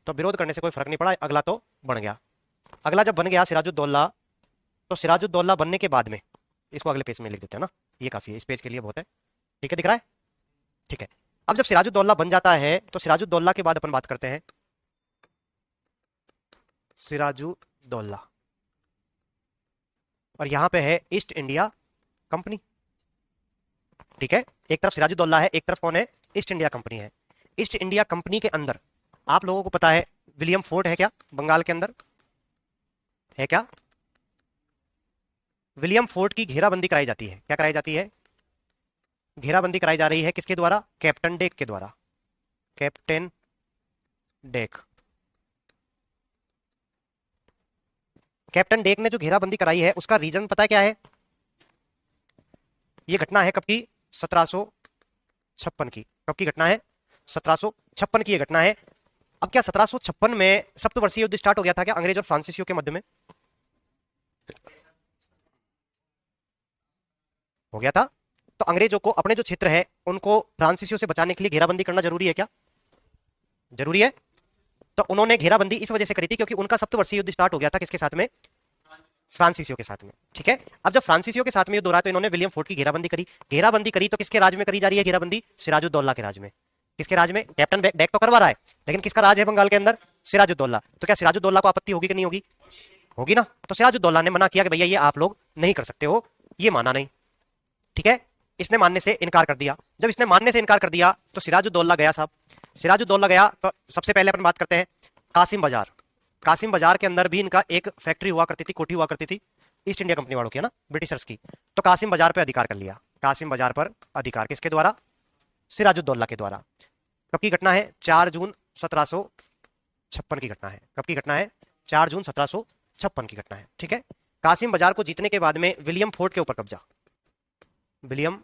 A: तो विरोध करने से कोई फर्क नहीं पड़ा, अगला तो बन गया। अगला जब बन गया सिराजुद्दौला, तो सिराजुद्दौला बनने के बाद में, इसको अगले पेज में लिख देते हैं ना, ये काफी है, इस पेज के लिए बहुत है। ठीक है, दिख रहा है? ठीक है, अब जब सिराजुद्दौला बन जाता है तो सिराजुद्दौला के बाद अपन बात करते हैं सिराजुद्दौला, और यहां पे है ईस्ट इंडिया कंपनी। ठीक है, एक तरफ सिराजुद्दौला है, एक तरफ कौन है? ईस्ट इंडिया कंपनी है। ईस्ट इंडिया कंपनी के अंदर आप लोगों को पता है विलियम फोर्ट है क्या? बंगाल के अंदर है क्या? विलियम फोर्ट की घेराबंदी कराई जाती है। क्या कराई जाती है? घेराबंदी कराई जा रही है, किसके द्वारा? कैप्टन डेक के द्वारा। Captain deck. कैप्टन डेक ने जो घेराबंदी कराई है उसका रीजन पता है क्या है? ये घटना है कब की? 1756 की। कब की घटना है? 1756 की ये घटना है। अब क्या 1756 में सप्तवर्षीय युद्ध स्टार्ट हो गया था क्या अंग्रेज और फ्रांसीसियों के मध्य में? हो गया था। तो अंग्रेजों को अपने जो क्षेत्र है उनको फ्रांसीसियों से बचाने के लिए घेराबंदी करना जरूरी है क्या? जरूरी है। तो उन्होंने घेराबंदी इस वजह से करी थी क्योंकि उनका सप्तवर्षीय युद्ध स्टार्ट हो गया था किसके साथ में? फ्रांसीसियों के साथ में। ठीक है, अब जब फ्रांसीसियों के साथ में युद्ध हो रहा है तो इन्होंने विलियम फोर्ट की घेराबंदी करी। घेराबंदी करी तो किसके राज में करी जा रही है घेराबंदी? सिराजुद्दौला के राज में। किसके राज में? कैप्टन डेक तो करवा रहा है, लेकिन किसका राज है बंगाल के अंदर? सिराजुद्दौला। तो क्या सिराजुद्दौला को आपत्ति होगी कि नहीं होगी? होगी ना। तो सिराजुद्दौला ने मना किया कि भैया ये आप लोग नहीं कर सकते हो, ये माना नहीं। ठीक है, इसने मानने से इनकार कर दिया। जब इसने मानने से इनकार कर दिया तो सिराजुद्दौला गया साहब। सिराजुद्दौला गया तो सबसे पहले अपन बात करते हैं कासिम बाजार। कासिम बाजार के अंदर भी इनका एक फैक्ट्री हुआ करती थी, कोठी हुआ करती थी, ईस्ट इंडिया कंपनी वालों की, है ना, ब्रिटिशर्स की। तो कासिम बाजार पर अधिकार कर लिया। कासिम बाजार पर अधिकार किसके द्वारा? सिराजुद्दौला के द्वारा। कब की घटना है? 4 जून 1756 की घटना है। कब की घटना है? 4 जून 1756 की घटना है। ठीक है, कासिम बाजार को जीतने के बाद में विलियम फोर्ट के ऊपर कब्जा। विलियम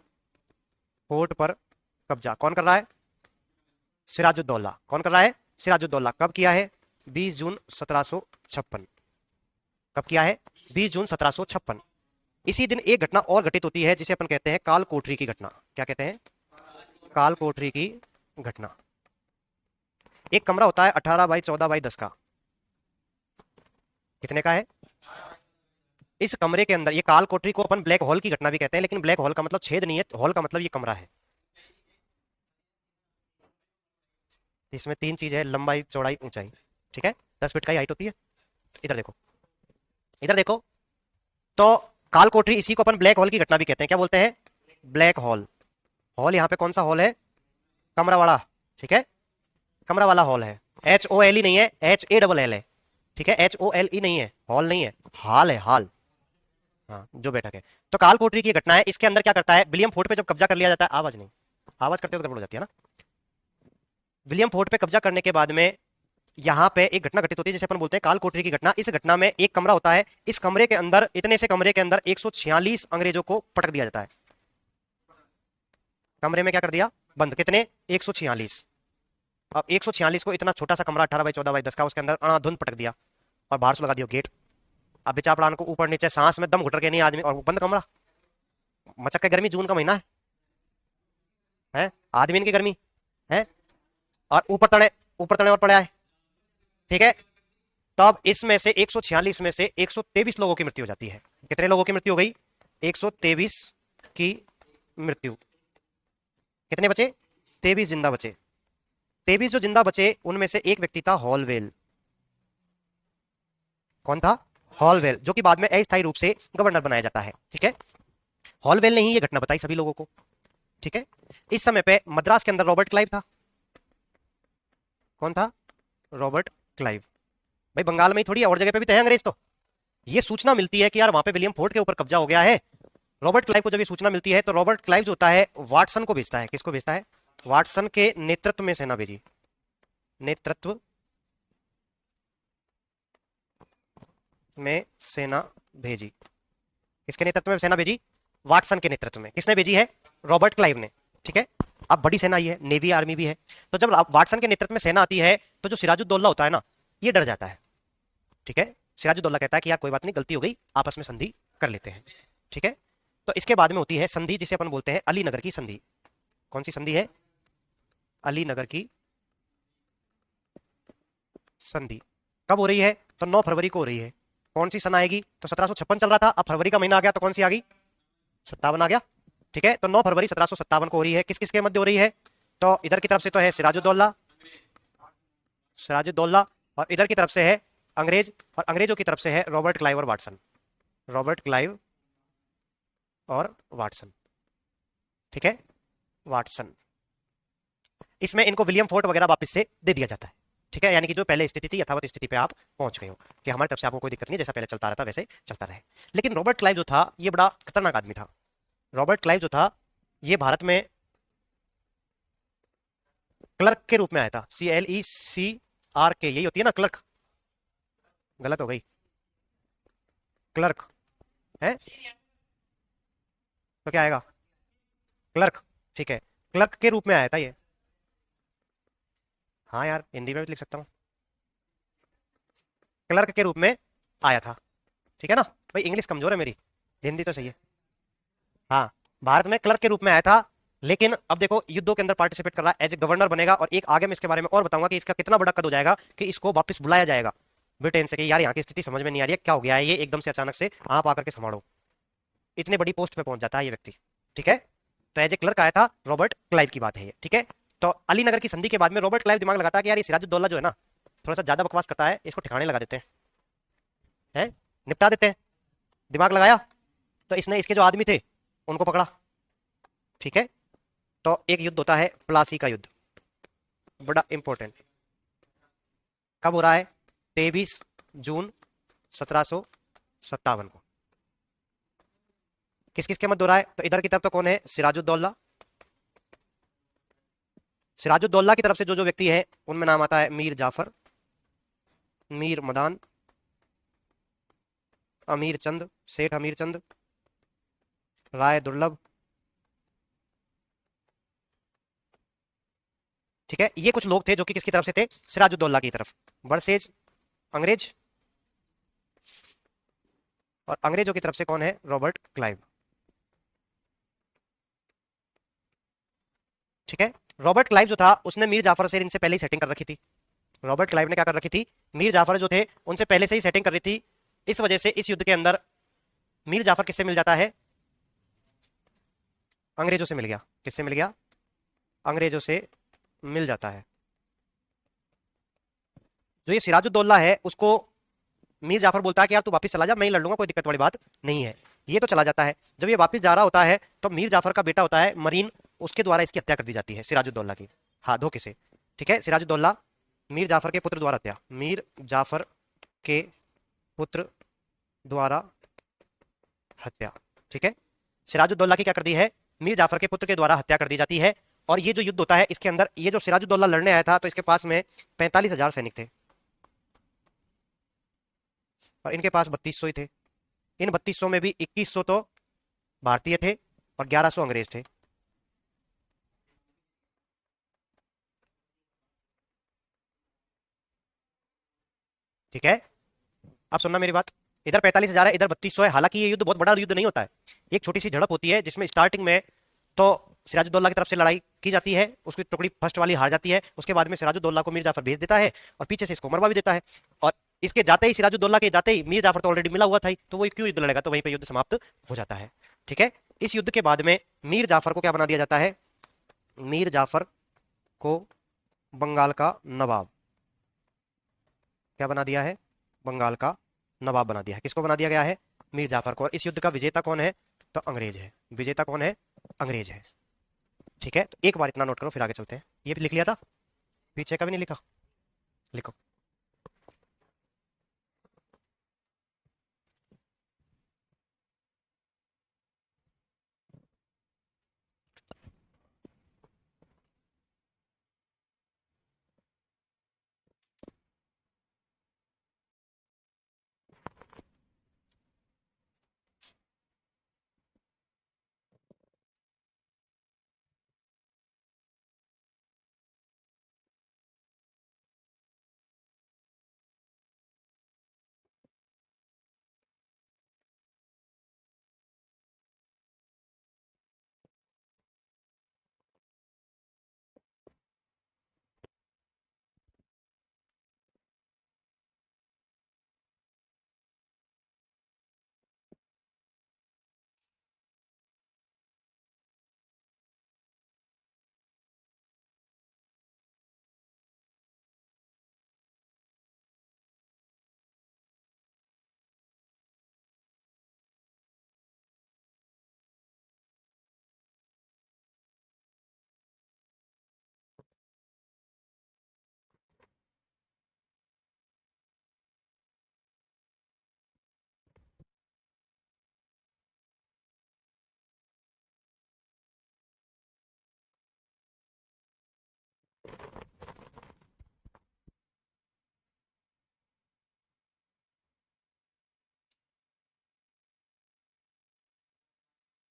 A: फोर्ट पर कब्जा कौन कर रहा है? सिराजुद्दौला। कौन कर रहा है? सिराजुद्दौला। कब किया है? 20 जून 1756। कब किया है? 20 जून 1756। इसी दिन एक घटना और घटित होती है जिसे अपन कहते हैं काल कोठरी की घटना। क्या कहते हैं? काल कोठरी की घटना। एक कमरा होता है 18 बाई 14 बाई 10 का। कितने का है? इस कमरे के अंदर, ये काल कोठरी को अपन ब्लैक होल की घटना भी कहते हैं, लेकिन ब्लैक होल का मतलब छेद नहीं है, होल का मतलब ये कमरा है। इसमें 3 चीज है, लंबाई, चौड़ाई, ऊंचाई। ठीक है, 10 फीट का ही हाइट होती है। इधर देखो, इधर देखो। तो काल कोठरी, इसी को अपन ब्लैक होल की घटना भी कहते हैं। क्या बोलते हैं? Black hole. होल यहाँ पे कौन सा होल है? कमरा वाला, ठीक है, कमरा वाला हॉल है। HOLE नहीं है, HALL है, ठीक है, HOLE नहीं है, हॉल नहीं है, हाल है, हाल। हाँ, जो बैठक है। तो काल कोठरी की घटना है, इसके अंदर क्या करता है, विलियम फोर्ट पे जब कब्जा कर लिया जाता है, आवाज नहीं, आवाज करते हो तो गड़बड़ हो जाती है ना। विलियम फोर्ट पे कब्जा करने के बाद में यहाँ पे एक घटना घटित होती है जिसे अपन बोलते हैं काल कोठरी की घटना। इस घटना में एक कमरा होता है, इस कमरे के अंदर, इतने से कमरे के अंदर 146 अंग्रेजों को पटक दिया जाता है। कमरे में क्या कर दिया, बंद, कितने, 146। अब 146 को इतना छोटा सा कमरा 18x14x10 का, उसके अंदर धुंध पटक दिया और बाहर से लगा दिया गेट। अब बेचा प्राण को ऊपर नीचे सांस में दम घुटर के नहीं आदमी, और बंद कमरा, मचक के गर्मी, जून का महीना है आदमी की गर्मी है, और ऊपर तने और पड़ा है, ठीक है। तब इसमें से 146 में से 123 लोगों की मृत्यु हो जाती है। कितने लोगों की मृत्यु हो गई? 123 की मृत्यु। कितने बचे? 23 जिंदा बचे। 23 जो जिंदा बचे उनमें से एक व्यक्ति था हॉलवेल। कौन था? हॉलवेल, जो कि बाद में अस्थायी रूप से गवर्नर बनाया जाता है, ठीक है। हॉलवेल ने ही ये घटना बताई सभी लोगों को, ठीक है। इस समय पे मद्रास के अंदर रॉबर्ट क्लाइव था। कौन था? Robert Clive. भाई बंगाल में ही थोड़ी, और जगह पे भी तो है अंग्रेज। तो ये सूचना मिलती है कि यार वहां पे विलियम फोर्ट के ऊपर कब्जा हो गया है। रॉबर्ट क्लाइव को जब ये सूचना मिलती है तो रॉबर्ट क्लाइव जो होता है वाटसन को भेजता है। किसको भेजता है? वाटसन के नेतृत्व में सेना भेजी, नेतृत्व में सेना भेजी। किसके नेतृत्व में सेना भेजी? वाटसन के नेतृत्व में। किसने भेजी है? रॉबर्ट क्लाइव ने, ठीक है। अब बड़ी सेना ही है, नेवी आर्मी भी है। तो जब वाटसन के नेतृत्व में सेना आती है तो जो सिराजुद्दौला होता है ना, ये डर जाता है, ठीक है। सिराजुद्दौला कहता है कि यार कोई बात नहीं, गलती हो गई, आपस में संधि कर लेते हैं, ठीक है। तो इसके बाद में होती है संधि, जिसे अपन बोलते हैं अलीनगर की संधि। कौन सी संधि है? अलीनगर की संधि। कब हो रही है? तो 9 फरवरी को हो रही है। कौन सी सन आएगी? तो 1756 चल रहा था, अब फरवरी का महीना आ गया तो कौन सी आ गई? 57 आ गया, ठीक है। तो 9 फरवरी 1757 को हो रही है। किस किस के मध्य हो रही है? तो इधर की तरफ से तो है सिराजुद्दौला, सिराजुद्दौला, और इधर की तरफ से है अंग्रेज, और अंग्रेजों की तरफ से है रॉबर्ट क्लाइव और वाटसन, रॉबर्ट क्लाइव और वाटसन, ठीक है, वाटसन। इसमें इनको विलियम फोर्ट वगैरह वापस से दे दिया जाता है, ठीक है। यानी कि जो पहले स्थिति थी, यथावत स्थिति पे आप पहुंच गए हो कि हमारी तरफ से आपको कोई दिक्कत नहीं, जैसा पहले चलता रहता वैसे चलता रहे। लेकिन रॉबर्ट क्लाइव जो था ये बड़ा खतरनाक आदमी था। रॉबर्ट क्लाइव जो था ये भारत में क्लर्क के रूप में आया था। CLECRK, यही होती है ना क्लर्क? गलत हो गई, क्लर्क है तो क्या आएगा? क्लर्क, ठीक है, क्लर्क के रूप में आया था ये। हाँ यार, हिंदी में भी लिख सकता हूँ, क्लर्क के रूप में आया था, ठीक है ना। भाई इंग्लिश कमजोर है मेरी, हिंदी तो सही है। हाँ, भारत में क्लर्क के रूप में आया था, लेकिन अब देखो युद्धों के अंदर पार्टिसिपेट कर रहा है, एज ए गवर्नर बनेगा। और एक आगे मैं इसके बारे में और बताऊंगा कि इसका कितना बड़ा कद हो जाएगा कि इसको वापस बुलाया जाएगा ब्रिटेन से कि यार यहाँ की स्थिति समझ में नहीं आ रही है, क्या हो गया है ये एकदम से अचानक से, आप आकर के संभालो। इतने बड़ी पोस्ट पे पहुंच जाता है ये व्यक्ति, ठीक है। तो एज ए क्लर्क आया था, रॉबर्ट क्लाइव की बात है ये, ठीक है। तो अलीनगर की संधि के बाद में रॉबर्ट क्लाइव दिमाग लगाता है कि यार ये सिराजुद्दौला जो है ना, थोड़ा सा ज्यादा बकवास करता है, इसको ठिकाने लगा देते हैं, निपटा देते हैं। दिमाग लगाया तो इसने इसके जो आदमी थे उनको पकड़ा, ठीक है। तो एक युद्ध होता है प्लासी का युद्ध, बड़ा इंपॉर्टेंट। कब हो रहा है? 23 जून 1757 को। किस किस के मध्य हो रहा है? तो इधर की तरफ तो कौन है? सिराजुद्दौला। सिराजुद्दौला की तरफ से जो जो व्यक्ति है उनमें नाम आता है मीर जाफर, मीर मदान, अमीर चंद, सेठ अमीर चंद, राय दुर्लभ, ठीक है। ये कुछ लोग थे जो कि किसकी तरफ से थे? सिराजुद्दौला की तरफ। बरसेज अंग्रेज, और अंग्रेजों की तरफ से कौन है? रॉबर्ट क्लाइव, ठीक है। रॉबर्ट क्लाइव जो था उसने मीर जाफर से इनसे पहले ही सेटिंग कर रखी थी। रॉबर्ट क्लाइव ने क्या कर रखी थी? मीर जाफर जो थे उनसे पहले से ही सेटिंग कर रही थी। इस वजह से इस युद्ध के अंदर मीर जाफर किससे मिल जाता है? अंग्रेजों से मिल गया। किससे मिल गया? अंग्रेजों से मिल जाता है। जो ये सिराजुद्दौला है उसको मीर जाफर बोलता है कि यार तू वापस चला जा, मैं ही लड़ लूंगा, कोई दिक्कत वाली बात नहीं है। ये तो चला जाता है। जब ये वापस जा रहा होता है तो मीर जाफर का बेटा होता है मरीन, उसके द्वारा इसकी हत्या कर दी जाती है सिराजुद्दौला की, हाँ धोखे से। ठीक है, सिराजुद्दौला मीर जाफर के पुत्र द्वारा हत्या, मीर जाफर के पुत्र द्वारा हत्या। ठीक है, सिराजुद्दौला की क्या कर दी है, मीर जाफर के पुत्र के द्वारा हत्या कर दी जाती है। और ये जो युद्ध होता है इसके अंदर ये जो सिराजुद्दौला लड़ने आया था तो इसके पास में 45,000 सैनिक थे और इनके पास 3200 ही थे। इन 3200 में भी 2100 तो भारतीय थे और 1100 अंग्रेज थे। ठीक है, अब सुनना मेरी बात, इधर 45,000 है, इधर 3200 है। हालांकि ये युद्ध बहुत बड़ा युद्ध नहीं होता है, एक छोटी सी झड़प होती है जिसमें स्टार्टिंग में तो सिराजुद्दौला की तरफ से लड़ाई की जाती है, उसकी टुकड़ी फर्स्ट वाली हार जाती है, उसके बाद में सिराजुद्दौला को मीर जाफर भेज देता है और पीछे से इसको मरवा भी देता है। और इसके जाते ही, सिराजुद्दौला के जाते ही मीर जाफर तो ऑलरेडी मिला हुआ था ही, तो वो क्यों युद्ध लड़ेगा, तो वहीं पे युद्ध समाप्त हो जाता है। ठीक है, इस युद्ध के बाद में मीर जाफर को क्या बना दिया जाता है, मीर जाफर को बंगाल का नवाब, क्या बना दिया है, बंगाल का नवाब बना दिया है। किसको बना दिया गया है, मीर जाफर को। और इस युद्ध का विजेता कौन है, तो अंग्रेज है। विजेता कौन है, अंग्रेज है। ठीक है, तो एक बार इतना नोट करो फिर आगे चलते हैं। ये भी लिख लिया था, पीछे का भी नहीं लिखा, लिखो।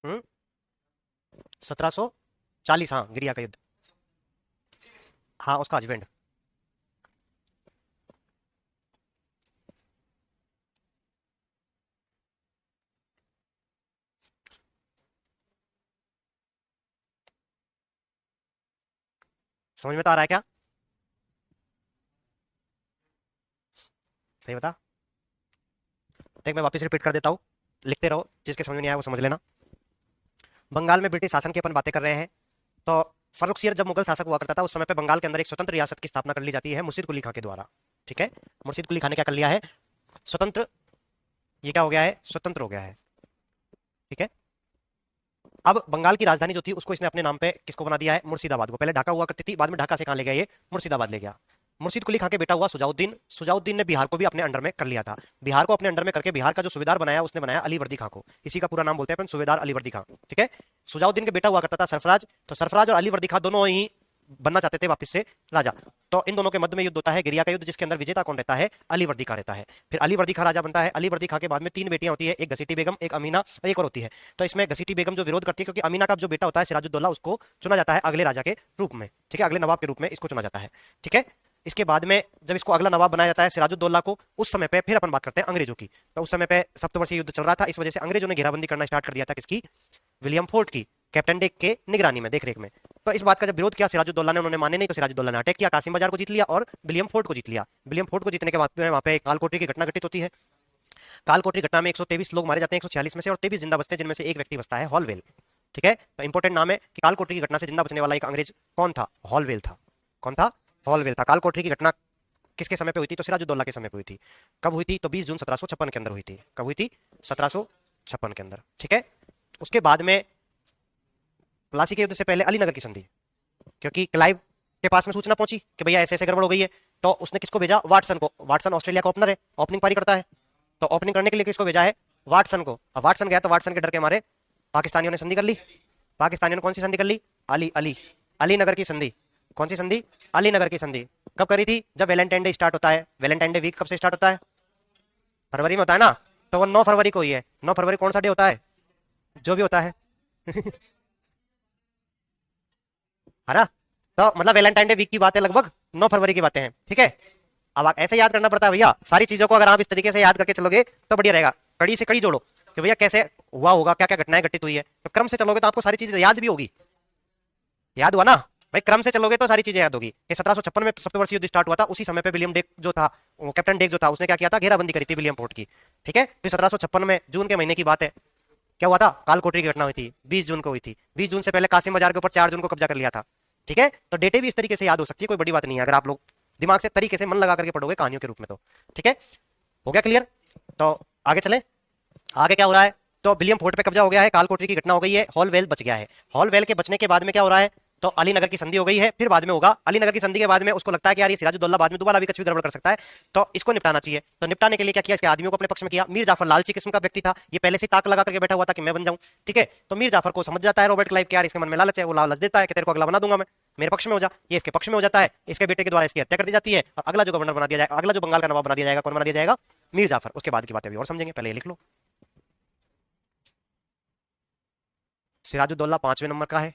A: हम्म, 1740, हाँ गिरिया का युद्ध, हाँ उसका हस्बैंड। समझ में तो आ रहा है क्या, सही बता। देख मैं वापस रिपीट कर देता हूँ, लिखते रहो, जिसके समझ में नहीं आया वो समझ लेना। बंगाल में ब्रिटिश शासन की अपन बातें कर रहे हैं, तो फर्रुखसियर जब मुगल शासक हुआ करता था उस समय पे बंगाल के अंदर एक स्वतंत्र रियासत की स्थापना कर ली जाती है मुर्शिद कुली खां के द्वारा। ठीक है, मुर्शिद कुली खां ने क्या कर लिया है, स्वतंत्र, ये क्या हो गया है, स्वतंत्र हो गया है। ठीक है, अब बंगाल की राजधानी जो थी उसको इसने अपने नाम पे किसको बना दिया है, मुर्शिदाबाद को। पहले ढाका हुआ करती थी, बाद में ढाका से कहां ले गया, ये मुर्शिदाबाद ले गया। मुर्शिद कुली खां के बेटा हुआ सुजाउद्दीन, सुजाउद्दीन ने बिहार को भी अपने अंडर में कर लिया था। बिहार को अपने अंडर में करके बिहार का जो सूबेदार बनाया उसने बनाया अलीवर्दी खां को, इसी का पूरा नाम बोलते हैं अपन, सूबेदार अलीवर्दी खां। ठीक है, सुजाउद्दीन के बेटा हुआ करता था सरफराज, तो सरफराज और अलीवर्दी खां दोनों ही बनना चाहते थे वापस से राजा। तो इन दोनों के मध्य में युद्ध होता है, गिरिया का युद्ध, जिसके अंदर विजेता कौन रहता है, अलीवर्दी खां रहता है। फिर अलीवर्दी खां राजा बनता है। अलीवर्दी खां के बाद में तीन बेटियां होती है, एक घसीटी बेगम, एक अमीना और एक और होती है। तो इसमें घसीटी बेगम जो विरोध करती है, क्योंकि अमीना का जो बेटा होता है सिराजुद्दौला, उसको चुना जाता है अगले राजा के रूप में। ठीक है, अगले नवाब के रूप में इसको चुना जाता है। ठीक है, इसके बाद में जब इसको अगला नवाब बनाया जाता है सिराजुद्दौला को, उस समय पे फिर अपन बात करते हैं अंग्रेजों की। तो उस समय पे सप्तवर्षीय युद्ध चल रहा था, इस वजह से अंग्रेजों ने घेराबंदी करना स्टार्ट कर दिया था, किसकी, विलियम फोर्ट की, कैप्टन डिक के निगरानी में, देखरेख में। तो इस बात का जब विरोध किया सिराजुद्दौला ने, उन्होंने माने नहीं, तो सिराजुद्दौला ने अटैक किया, कासिम बाजार को जीत लिया और विलियम फोर्ट को जीत लिया। विलियम फोर्ट को जीतने के बाद में वहां पे कालकोटरी की घटना घटित होती है। कालकोटरी घटना में 123 लोग मारे जाते हैं 146 में से, और 23 जिंदा बचते हैं, जिनमें से एक व्यक्ति बचता है हॉलवेल। ठीक है, तो इंपॉर्टेंट नाम है कि कालकोटरी की घटना से जिंदा बचने वाला एक अंग्रेज कौन था, हॉलवेल था। कौन था, हॉलवेल था। कालकोटरी की घटना किसके समय पे हुई थी, तो सिराजुद्दौला के समय पे हुई थी। कब हुई थी, तो 20 जून 1756 के अंदर हुई थी। कब हुई थी, 1700 1756 के अंदर, ठीक है। उसके बाद में प्लासी के युद्ध से पहले अलीनगर की संधि, क्योंकि क्लाइव के पास में सूचना पहुंची कि भैया ऐसे ऐसे गड़बड़ हो गई है, तो उसने किसको भेजा, वाटसन को। वाटसन ऑस्ट्रेलिया का ओपनर है, ओपनिंग पारी करता है, तो ओपनिंग करने के लिए किसको भेजा है, वाटसन को। अब वाटसन गया तो वाटसन के डर के मारे पाकिस्तानियों ने संधि कर ली। पाकिस्तानियों ने कौन सी संधि कर ली, अली अली अली नगर की संधि। कौन सी संधि, अली नगर की संधि। कब करी थी, जब वैलेंटाइन डे स्टार्ट होता है। वैलेंटाइन डे वीक कब से स्टार्ट होता है, फरवरी में होता है ना, तो वो 9 फरवरी को ही है। 9 फरवरी कौन सा डे होता है, जो भी होता है। है ना, तो मतलब वैलेंटाइन डे वीक की बात है, लगभग 9 फरवरी की बातें हैं, ठीक है। अब आप ऐसे याद करना पड़ता है भैया सारी चीजों को, अगर आप इस तरीके से याद करके चलोगे तो बढ़िया रहेगा। कड़ी से कड़ी जोड़ो कि भैया कैसे हुआ होगा, क्या क्या घटनाएं घटित हुई है, तो क्रम से चलोगे तो आपको सारी चीजें याद भी होगी। याद हुआ ना भाई, क्रम से चलोगे तो सारी चीजें याद होगी कि 1756 में सप्तवर्षीय युद्ध स्टार्ट हुआ था। उसी समय पे विलियम डेक जो था, कैप्टन डेक जो था, उसने क्या किया था, घेराबंदी करी थी विलियम पोर्ट की, ठीक है। फिर 1756 में जून के महीने की बात है, क्या हुआ था, काल कोठरी की घटना हुई थी, 20 जून को हुई थी। 20 जून से पहले कासिम बाजार के ऊपर 4 जून को कब्जा कर लिया था, ठीक है। तो डेटे भी इस तरीके से याद हो सकती है, कोई बड़ी बात नहीं है अगर आप लोग दिमाग से तरीके से मन लगा करके पढ़ोगे कहानियों के रूप में, तो ठीक है। हो गया क्लियर, तो आगे चले। आगे क्या हो रहा है, तो विलियम फोर्ट पे कब्जा हो गया है, कालकोठरी की घटना हो गई है, हॉलवेल बच गया है। हॉलवेल के बचने के बाद में क्या हो रहा है, तो अलीनगर की संधि हो गई है। फिर बाद में होगा, अलीनगर की संधि के बाद में उसको लगता है कि यार ये सिराजुद्दौला बाद में दोबारा भी कुछ भी गड़बड़ कर सकता है, तो इसको निपटाना चाहिए। तो निपटाने के लिए क्या किया, इसके आदमियों को अपने पक्ष में किया। मीर जाफर लालची किस्म का व्यक्ति था, ये पहले से ताक लगा करके बैठा हुआ था कि मैं बन जाऊं, ठीक है। तो मीर जाफर को समझ जाता है रॉबर्ट क्लाइव के यार इसके मन में लालच है, वो लालच देता है कि तेरे को अगला बना दूंगा मैं, मेरे पक्ष में हो जा। ये इसके पक्ष में हो जाता है, इसके बेटे के द्वारा इसकी हत्या कर दी जाती है, और अगला जो गवर्नर बना दिया जाएगा, अगला जो बंगाल का नवाब बना दिया जाएगा, कौन बना दिया जाएगा, मीर जाफर। उसके बाद की बातें भी और समझेंगे, पहले ये लिख लो। सिराजुद्दौला 5वें नंबर का है।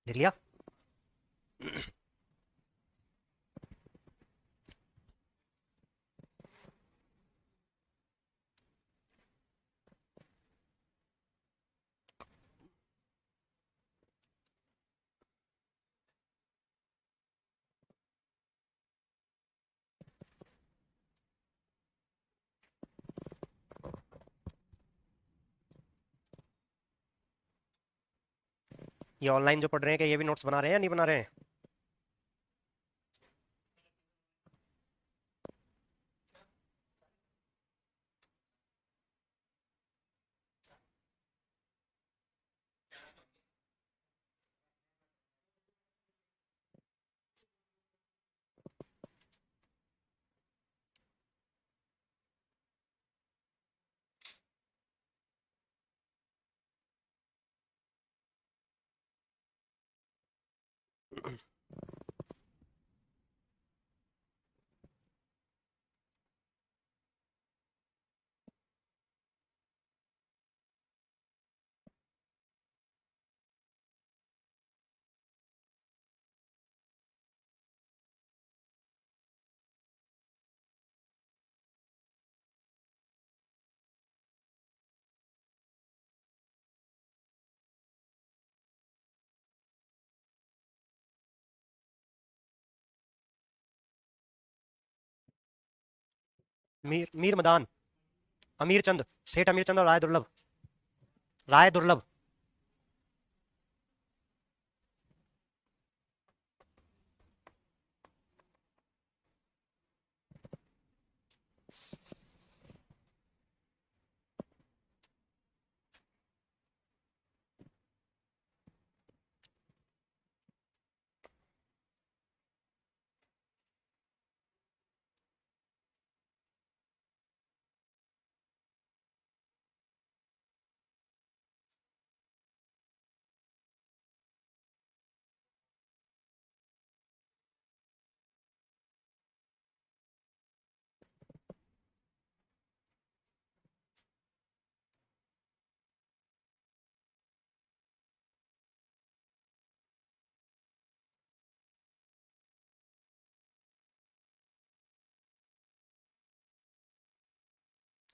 A: लिख लिया। ये ऑनलाइन जो पढ़ रहे हैं कि ये भी नोट्स बना रहे हैं या नहीं बना रहे हैं। मीर मदान, अमीर चंद, सेठ अमीर चंद और राय दुर्लभ, राय दुर्लभ।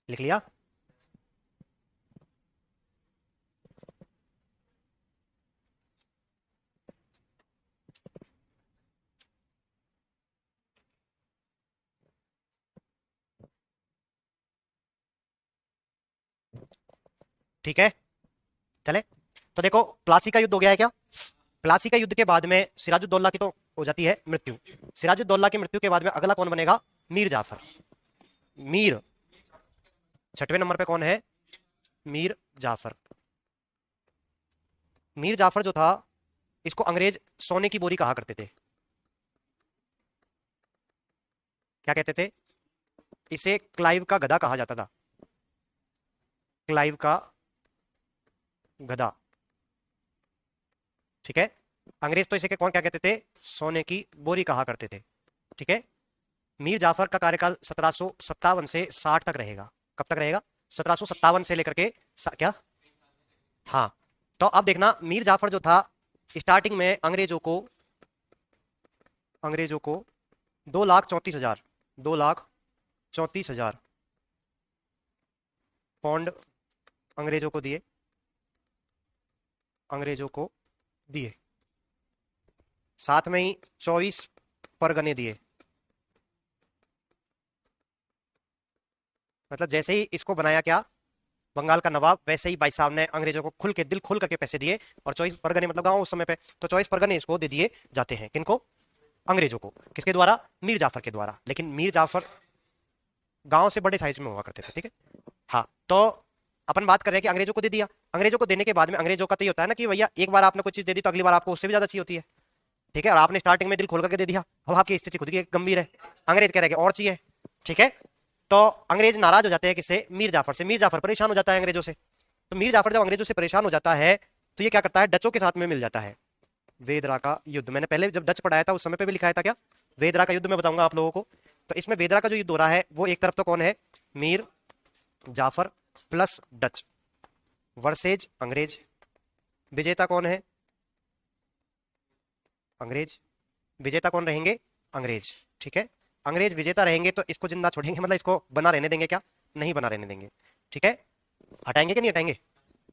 A: लिख लिया? ठीक है, चले। तो देखो, प्लासी का युद्ध हो गया है क्या? प्लासी का युद्ध के बाद में सिराजुद्दौला की तो हो जाती है मृत्यु। सिराजुद्दौला की मृत्यु के बाद में अगला कौन बनेगा? मीर जाफर। मीर, छठवें नंबर पे कौन है? मीर जाफर। मीर जाफर जो था, इसको अंग्रेज सोने की बोरी कहा करते थे। क्या कहते थे? इसे क्लाइव का गधा कहा जाता था। क्लाइव का गधा, ठीक है। अंग्रेज तो इसे कौन क्या कहते थे? सोने की बोरी कहा करते थे, ठीक है। मीर जाफर का कार्यकाल 1757 से 60 तक रहेगा। कब तक रहेगा? 1757 से लेकर के क्या? हाँ। तो अब देखना, मीर जाफर जो था, स्टार्टिंग में अंग्रेजों को 2,34,000 2,34,000 पौंड अंग्रेजों को दिए। साथ में ही 24 परगने दिए। मतलब जैसे ही इसको बनाया क्या, बंगाल का नवाब, वैसे ही भाई साहब ने अंग्रेजों को खुल के, दिल खोल करके पैसे दिए। और 24 परगने मतलब गांव उस समय पे, तो 24 परगने इसको दे दिए जाते हैं। किनको? अंग्रेजों को। किसके द्वारा? मीर जाफर के द्वारा। लेकिन मीर जाफर गांव से बड़े साइज में हुआ करते थे, ठीक है। हाँ, तो अपन बात कर रहे हैं कि अंग्रेजों को दे दिया। अंग्रेजों को देने के बाद में अंग्रेजों का तो ये होता है ना कि भैया एक बार आपने कोई चीज दे दी तो अगली बार आपको उससे भी ज्यादा चाहिए होती है, ठीक है। और आपने स्टार्टिंग में दिल खोल करके दे दिया, अब आपकी स्थिति खुद की गंभीर है, अंग्रेज कह रहे हैं कि और चाहिए, ठीक है। तो अंग्रेज नाराज हो जाते हैं किससे? मीर जाफर से। मीर जाफर परेशान हो जाता है अंग्रेजों से। तो मीर जाफर जब अंग्रेजों से परेशान हो जाता है, तो ये क्या करता है? डचों के साथ में मिल जाता है। वेदरा का युद्ध, मैंने पहले जब डच पढ़ाया था उस समय पे भी लिखाया था क्या? वेदरा का युद्ध मैं बताऊंगा आप लोगों को। तो इसमें वेदरा का जो युद्ध हो रहा है, वो एक तरफ तो कौन है? Mir Jafar plus Dutch versus अंग्रेज। विजेता कौन है? अंग्रेज। विजेता कौन रहेंगे? अंग्रेज, ठीक है। अंग्रेज विजेता रहेंगे, तो इसको जिंदा छोड़ेंगे, मतलब इसको बना रहने देंगे क्या? नहीं बना रहने देंगे, ठीक है। हटाएंगे कि नहीं हटाएंगे?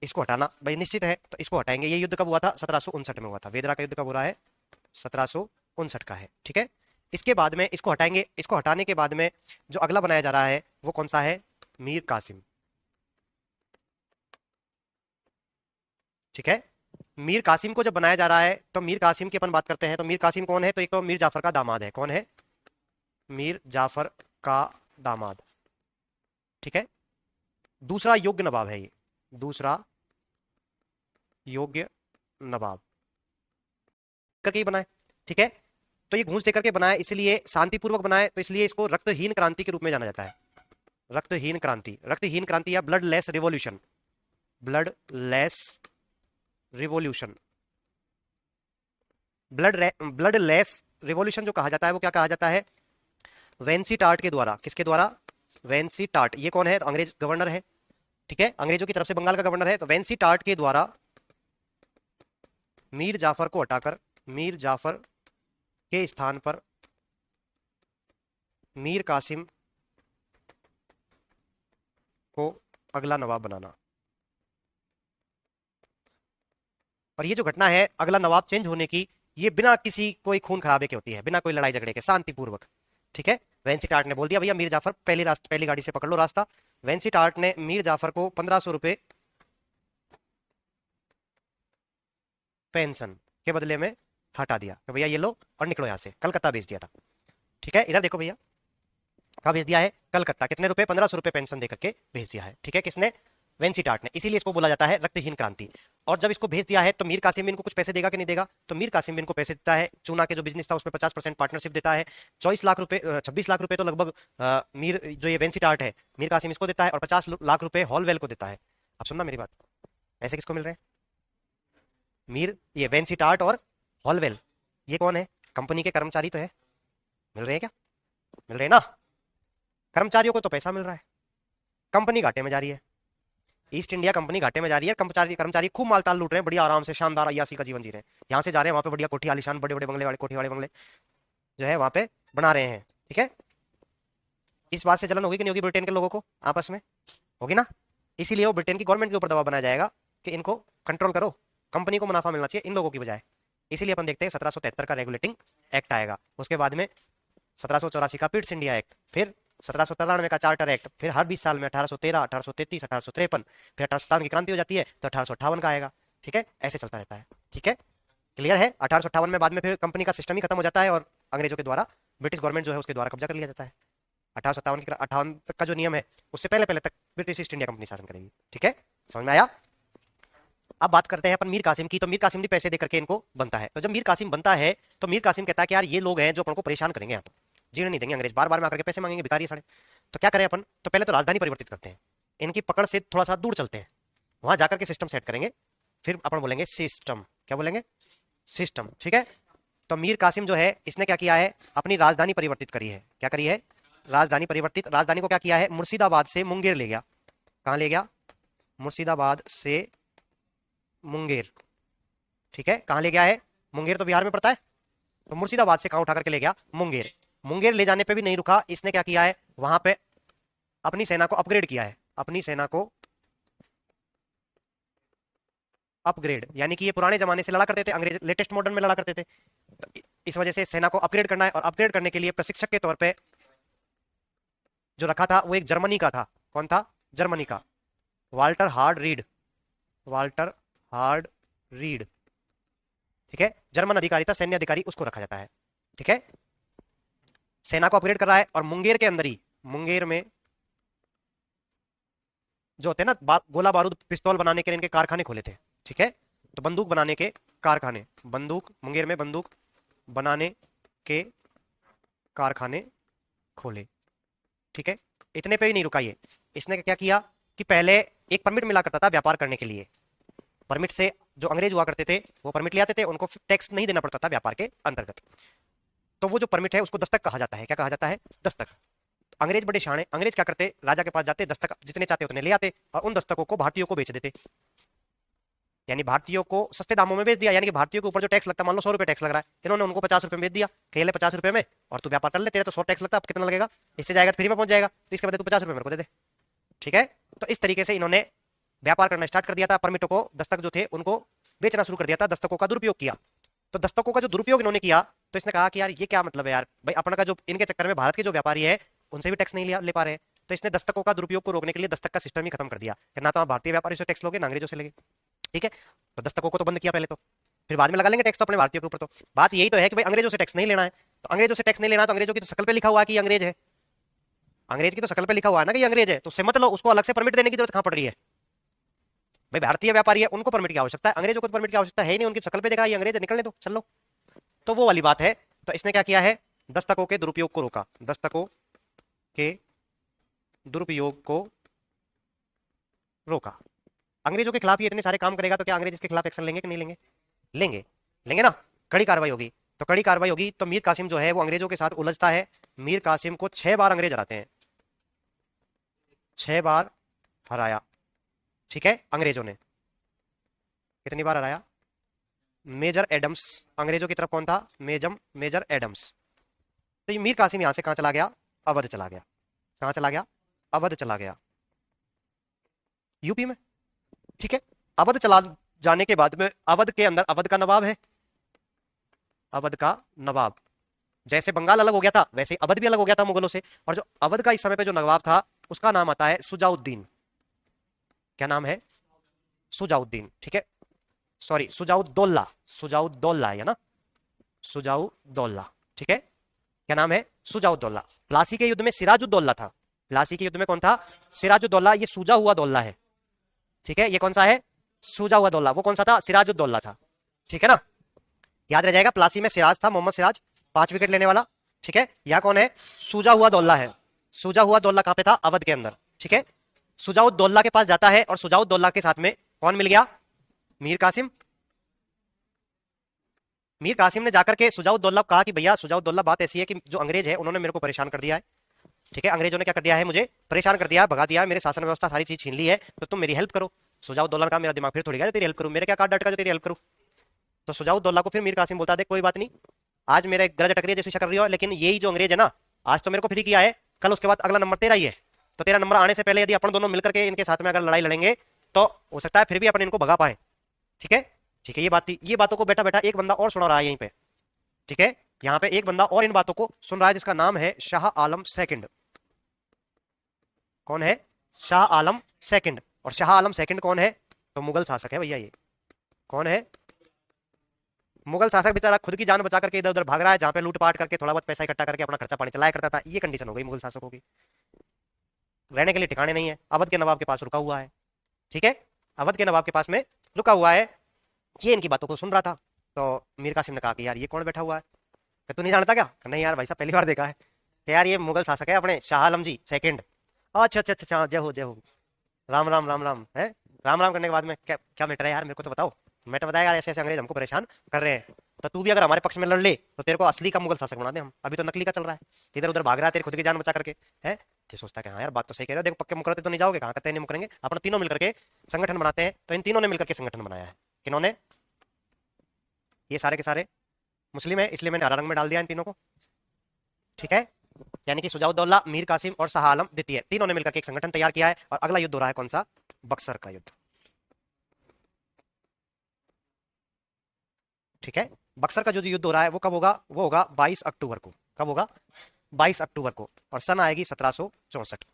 A: इसको हटाना भाई निश्चित है, तो इसको हटाएंगे। ये युद्ध कब हुआ था? 1759 में हुआ था। वेदरा का युद्ध कब हो रहा है? 1759 का है, ठीक है। इसके बाद में इसको हटाएंगे। इसको हटाने के बाद में जो अगला बनाया जा रहा है वो कौन सा है? मीर कासिम, ठीक है। मीर कासिम को जब बनाया जा रहा है, तो मीर कासिम की अपन बात करते हैं। तो मीर कासिम कौन है? तो एक तो मीर जाफर का दामाद है। कौन है? मीर जाफर का दामाद, ठीक है। दूसरा योग्य नवाब है ये, दूसरा योग्य नवाब करके ही बनाए, ठीक है। तो ये घूस देकर के बनाए, इसलिए शांतिपूर्वक बनाए, तो इसलिए इसको रक्तहीन क्रांति के रूप में जाना जाता है। रक्तहीन क्रांति, रक्तहीन क्रांति या blood less revolution, blood less revolution, blood less revolution जो कहा जाता है वो क्या कहा जाता है? वेंसीटार्ट के द्वारा। किसके द्वारा? वेंसीटार्ट। ये कौन है? तो अंग्रेज गवर्नर है, ठीक है, अंग्रेजों की तरफ से बंगाल का गवर्नर है। तो वेंसीटार्ट के द्वारा मीर जाफर को हटाकर मीर जाफर के स्थान पर मीर कासिम को अगला नवाब बनाना। और ये जो घटना है अगला नवाब चेंज होने की, ये बिना किसी कोई खून खराबे के होती है, बिना कोई लड़ाई झगड़े के, शांतिपूर्वक, ठीक है। वेंसीटार्ट ने बोल दिया भैया मीर जाफर पहली गाड़ी से पकड़ लो रास्ता। वेंसीटार्ट ने मीर जाफर को 1500 रुपए पेंशन के बदले में हटा दिया कि भैया ये लो और निकलो यहां से। कलकत्ता भेज दिया था, ठीक है। इधर देखो भैया, कहाँ भेज दिया है? कलकत्ता। कितने रुपए? 1500 रुपए पेंशन देकर के भेज दिया है, ठीक है। किसने? वेंसीटार्ट ने। इसीलिए इसको बोला जाता है रक्तहीन क्रांति। और जब इसको भेज दिया है तो मीर कासिम भी इनको कुछ पैसे देगा कि नहीं देगा? तो मीर कासिम भी इनको पैसे देता है। चूना के जो बिजनेस था उसमें 50% पार्टनरशिप देता है। 24 लाख रुपए 26 लाख रुपए तो लगभग मीर जो ये वेंसीटार्ट है, मीर कासिम इसको देता है, और 50 लाख रुपए हॉलवेल को देता है। अब सुनना मेरी बात, ऐसे किसको मिल रहे हैं? मीर ये वेंसीटार्ट और हॉलवेल, ये कौन है? कंपनी के कर्मचारी तो है। मिल रहे हैं क्या? मिल रहे हैं ना? कर्मचारियों को तो पैसा मिल रहा है, कंपनी घाटे में जा रही है। ईस्ट इंडिया कंपनी घाटे में जा रही है, कर्मचारी कर्मचारी खूब मालताल लूट रहे हैं, बढ़िया आराम से शानदार अय्यासी का जीवन जी रहे हैं। यहाँ से जा रहे हैं वहां पे बढ़िया कोठी आलिशान बड़े बड़े बंगले वाले, कोठी वाले बंगले जो है वहां पे बना रहे हैं, ठीक है। इस बात से जलन होगी कि नहीं होगी ब्रिटेन के लोगों को? आपस में होगी ना। इसीलिए वो ब्रिटेन की गवर्नमेंट के ऊपर दबाव बनाया जाएगा कि इनको कंट्रोल करो, कंपनी को मुनाफा मिलना चाहिए इन लोगों की बजाय। इसीलिए अपन देखते हैं 1773 का रेगुलेटिंग एक्ट आएगा, उसके बाद में 1784 का पिट्स इंडिया एक्ट, फिर 1793 का चार्टर एक्ट, फिर हर 20 साल में 1813, 1833, 1853, फिर 1857 की क्रांति हो जाती है तो 1858 का आएगा, ठीक है। ऐसे चलता रहता है, ठीक है। क्लियर है? 1858 में बाद में फिर कंपनी का सिस्टम ही खत्म हो जाता है और अंग्रेजों के द्वारा, ब्रिटिश गवर्नमेंट जो है उसके द्वारा कब्जा कर लिया जाता है। 1857 की 58 तक का जो नियम है उससे पहले पहले तक ब्रिटिश ईस्ट इंडिया कंपनी शासन करेगी, ठीक है। समझ में आया? अब बात करते हैं अपन मीर कासिम की। तो मीर कासिम भी पैसे देकर के इनको बनता है। तो जब मीर कासिम बनता है तो मीर कासिम कहता है कि यार ये लोग हैं जो अपन को परेशान करेंगे, यहाँ तो जीने नहीं देंगे अंग्रेज, बार बार में आकर के पैसे मांगेंगे, भिखारी साढ़े। तो क्या करें अपन? तो पहले तो राजधानी परिवर्तित करते हैं, इनकी पकड़ से थोड़ा सा दूर चलते हैं, वहां जाकर के सिस्टम सेट करेंगे, फिर अपन बोलेंगे सिस्टम। क्या बोलेंगे? सिस्टम, ठीक है। तो मीर कासिम जो है इसने क्या किया है? अपनी राजधानी परिवर्तित करी है। क्या करी है? राजधानी परिवर्तित। राजधानी को क्या किया है? मुर्शिदाबाद से मुंगेर ले गया। कहां ले गया? मुर्शिदाबाद से मुंगेर, ठीक है। कहां ले गया है? मुंगेर तो बिहार में पड़ता है, तो मुर्शिदाबाद से कहां उठा करके ले गया? मुंगेर। मुंगेर ले जाने पे भी नहीं रुका, इसने क्या किया है? वहां पे अपनी सेना को अपग्रेड किया है। अपनी सेना को अपग्रेड, यानी कि ये पुराने जमाने से लड़ा करते थे, अंग्रेज लेटेस्ट मॉडर्न में लड़ा करते थे, तो इस वजह से सेना को अपग्रेड करना है। और अपग्रेड करने के लिए प्रशिक्षक के तौर पे जो रखा था वो एक जर्मनी का था। कौन था? जर्मनी का Walter hard read. Walter hard read, ठीक है। जर्मन अधिकारी था, सैन्य अधिकारी, उसको रखा जाता है, ठीक है। सेना को अपग्रेड कर रहा है और मुंगेर के अंदर ही, मुंगेर में जो होते हैं ना गोला बारूद पिस्तौल बनाने के लिए इनके कारखाने खोले थे, ठीक है। तो बंदूक बनाने के कारखाने, बंदूक मुंगेर में बंदूक बनाने के कारखाने खोले, ठीक है। इतने पे ही नहीं रुका ये, इसने क्या किया कि पहले एक परमिट मिला करता था व्यापार करने के लिए। परमिट से जो अंग्रेज हुआ करते थे वो परमिट ले आते थे, उनको टैक्स नहीं देना पड़ता था व्यापार के अंतर्गत। तो वो जो परमिट है उसको दस्तक कहा जाता है। क्या कहा जाता है? दस्तक। अंग्रेज बड़े शाणे, अंग्रेज क्या करते? राजा के पास जाते, दस्तक जितने चाहते उतने ले आते और उन दस्तकों को भारतीयों को बेच देते, यानी भारतीयों को सस्ते दामों में बेच दिया। यानी कि भारतीयों के ऊपर जो टैक्स लगता है, मान लो 100 रुपए टैक्स लग रहा है, इन्होंने उनको 50 रुपए में बेच दिया, खेले 50 रुपए में, और तू व्यापार कर ले, तेरे तो 100 टैक्स लगता है, अब कितना लगेगा? इससे जाएगा तो फ्री में पहुंच जाएगा, तो इसके बदले तू 50 रुपए मेरे को दे दे, ठीक है। तो इस तरीके से इन्होंने व्यापार करना स्टार्ट कर दिया था। परमिटों को, दस्तक जो थे उनको बेचना शुरू कर दिया था, दस्तकों का दुरुपयोग किया। तो दस्तकों का जो दुरुपयोग इन्होंने किया, तो इसने कहा कि यार ये क्या मतलब है यार, भाई अपना का जो इनके चक्कर में भारत के जो व्यापारी है उनसे भी टैक्स नहीं ले पा रहे हैं। तो इसने दस्तकों का दुरुपयोग को रोकने के लिए दस्तक का सिस्टम ही खत्म कर दिया कि ना तो आप भारतीय व्यापारी से टैक्स लोगे ना अंग्रेजों से लेंगे, ठीक है। तो दस्तकों को तो बंद किया पहले, तो फिर बाद में लगा लेंगे टैक्स तो अपने भारतीयों के ऊपर। तो बात यही तो है कि भाई अंग्रेजों से टैक्स नहीं लेना है, तो अंग्रेजों से टैक्स नहीं लेना, तो अंग्रेजों की तो शकल पे लिखा हुआ है कि ये अंग्रेज है, अंग्रेज की तो शकल पे लिखा हुआ है ना कि ये अंग्रेज है, तो उससे मत लो, उसको अलग से परमिट देने की जरूरत कहां पड़ रही है? भाई भारतीय व्यापारी है, उनको परमिट की आवश्यकता है, अंग्रेजों को परमिट की आवश्यकता है ही नहीं, उनकी शकल पे देखा ये अंग्रेज है, निकलने दो, चल लो। तो वो वाली बात है। तो इसने क्या किया है? दस्तकों के दुरुपयोग को रोका, दस्तकों के दुरुपयोग को रोका। अंग्रेजों के खिलाफ ये इतने सारे काम करेगा तो क्या अंग्रेज इसके खिलाफ एक्शन लेंगे कि नहीं लेंगे? लेंगे, लेंगे ना। कड़ी कार्रवाई होगी। तो कड़ी कार्रवाई होगी तो मीर कासिम जो है वो अंग्रेजों के साथ उलझता है। मीर कासिम को 6 बार अंग्रेज हराते हैं, 6 बार हराया, ठीक है, अंग्रेजों ने। कितनी बार हराया? मेजर एडम्स, अंग्रेजों की तरफ कौन था? Major Adams. तो ये मीर कासिम यहां से कहां चला गया? अवध चला गया। कहां चला गया? अवध चला गया, यूपी में, ठीक है। अवध चला जाने के बाद में अवध के अंदर अवध का नवाब है, अवध का नवाब। जैसे बंगाल अलग हो गया था वैसे अवध भी अलग हो गया था मुगलों से। और जो अवध का इस समय पे जो नवाब था उसका नाम आता है सुजाउद्दीन। क्या नाम है? सुजाउद्दीन, ठीक है। सॉरी, सुजाउद्दौला, सुजाउद्दौला है ना, सुजाउद्दौला, ठीक है। क्या नाम है? सुजाउद्दौला। प्लासी के युद्ध में सिराजुद्दौला था। प्लासी के युद्ध में कौन था? सिराजुद्दौला। ये सूजा हुआ दौला है, ठीक है। ये कौन सा है? सूजा हुआ दौला। वो कौन सा था? सिराजुद्दौला था, ठीक है ना। याद रह जाएगा, प्लासी में सिराज था, मोहम्मद सिराज, 5 विकेट लेने वाला, ठीक है। यह कौन है? सूजा हुआ दौला है। सूजा हुआ दौला कहां पे था? अवध के अंदर, ठीक है। सुजाउद्दौला के पास जाता है और सुजाउद्दौला के साथ में कौन मिल गया? मीर कासिम। मीर कासिम ने जाकर के सुजाउद्दौला को कहा कि भैया सुजाउद्दौला, बात ऐसी है कि जो अंग्रेज है उन्होंने मेरे को परेशान कर दिया है, ठीक है। अंग्रेजों ने क्या कर दिया है? मुझे परेशान कर दिया है, भगा दिया है, मेरे शासन व्यवस्था सारी चीज छीन ली है, तो तुम मेरी हेल्प करो। सुजाउद्दौला का मेरा दिमाग फिर थोड़ी गया तेरी हेल्प करूं, मेरे क्या काट डट का जो तेरी हेल्प करूं। तो सुजाउद्दौला को फिर मीर कासिम बोलता है देख कोई बात नहीं, आज मेरे गरज अटक रही है जैसी कर रही हो, लेकिन यही जो अंग्रेज है ना, आज तो मेरे को फ्री किया है, कल उसके बाद अगला नंबर तेरा ही है। तो तेरा नंबर आने से पहले यदि अपन दोनों मिलकर के इनके साथ में अगर लड़ाई लड़ेंगे तो हो सकता है फिर भी अपन इनको भगा पाए, ठीक है। ठीक है, ये बात थी। ये बातों को बैठा बैठा एक बंदा और सुना रहा है यहीं पे, ठीक है। यहां पे एक बंदा और इन बातों को सुन रहा है जिसका नाम है शाह आलम सेकंड। कौन है? शाह आलम सेकंड। और शाह आलम सेकंड कौन है? तो मुगल शासक है भैया। ये कौन है? मुगल शासक बेचारा खुद की जान बचा करके इधर उधर भाग रहा है, जहां पे लूटपाट करके थोड़ा बहुत पैसा इकट्ठा करके अपना खर्चा पानी चलाया करता था। ये कंडीशन हो गई मुगल शासकों की, रहने के लिए ठिकाने नहीं है। अवध के नवाब के पास रुका हुआ है, ठीक है। अवध के नवाब के पास में रुका हुआ है, ये इनकी बातों को सुन रहा था। तो मीर कासिम ने कहा कि यार ये कौन बैठा हुआ है? कि तू नहीं जानता क्या? नहीं यार भाई साहब पहली बार देखा है। कि यार ये मुगल शासक है अपने शाह आलम जी सेकंड। अच्छा अच्छा अच्छा, जय हो जय हो, राम राम राम राम है। राम राम करने के बाद में क्या क्या मैटर है यार, मेरे को तो बताओ। मैटर बताया यार, ऐसे ऐसे अंग्रेज हमको परेशान कर रहे हैं, तो तू भी अगर हमारे पक्ष में लड़ ले तो तेरे को असली का मुगल शासक बना दे हम। अभी तो नकली का चल रहा है, इधर उधर भाग रहा है तेरे खुद की जान बचा करके, है। तो सोचता है हाँ यार बात तो सही कह रहे हो, देखो पक्के मुकरते तो नहीं जाओगे, कहाँ कहते हैं नहीं मुकरेंगे, अपन तीनों मिलकर के संगठन बनाते हैं। तो इन तीनों ने मिलकर के संगठन बनाया है। किन्होंने? ये सारे के सारे मुस्लिम है, इसलिए मैंने हरा रंग में डाल दिया इन तीनों को, ठीक है। यानी कि सुजाउद्दौला, मीर कासिम और शाह आलम द्वितीय, तीनों ने मिलकर के एक संगठन तैयार किया है। और अगला युद्ध हो रहा है कौन सा? बक्सर का युद्ध, ठीक है। बक्सर का जो युद्ध हो रहा है वो कब होगा? वो होगा 22 अक्टूबर को। कब होगा? 22 अक्टूबर को। और सन आएगी 1764।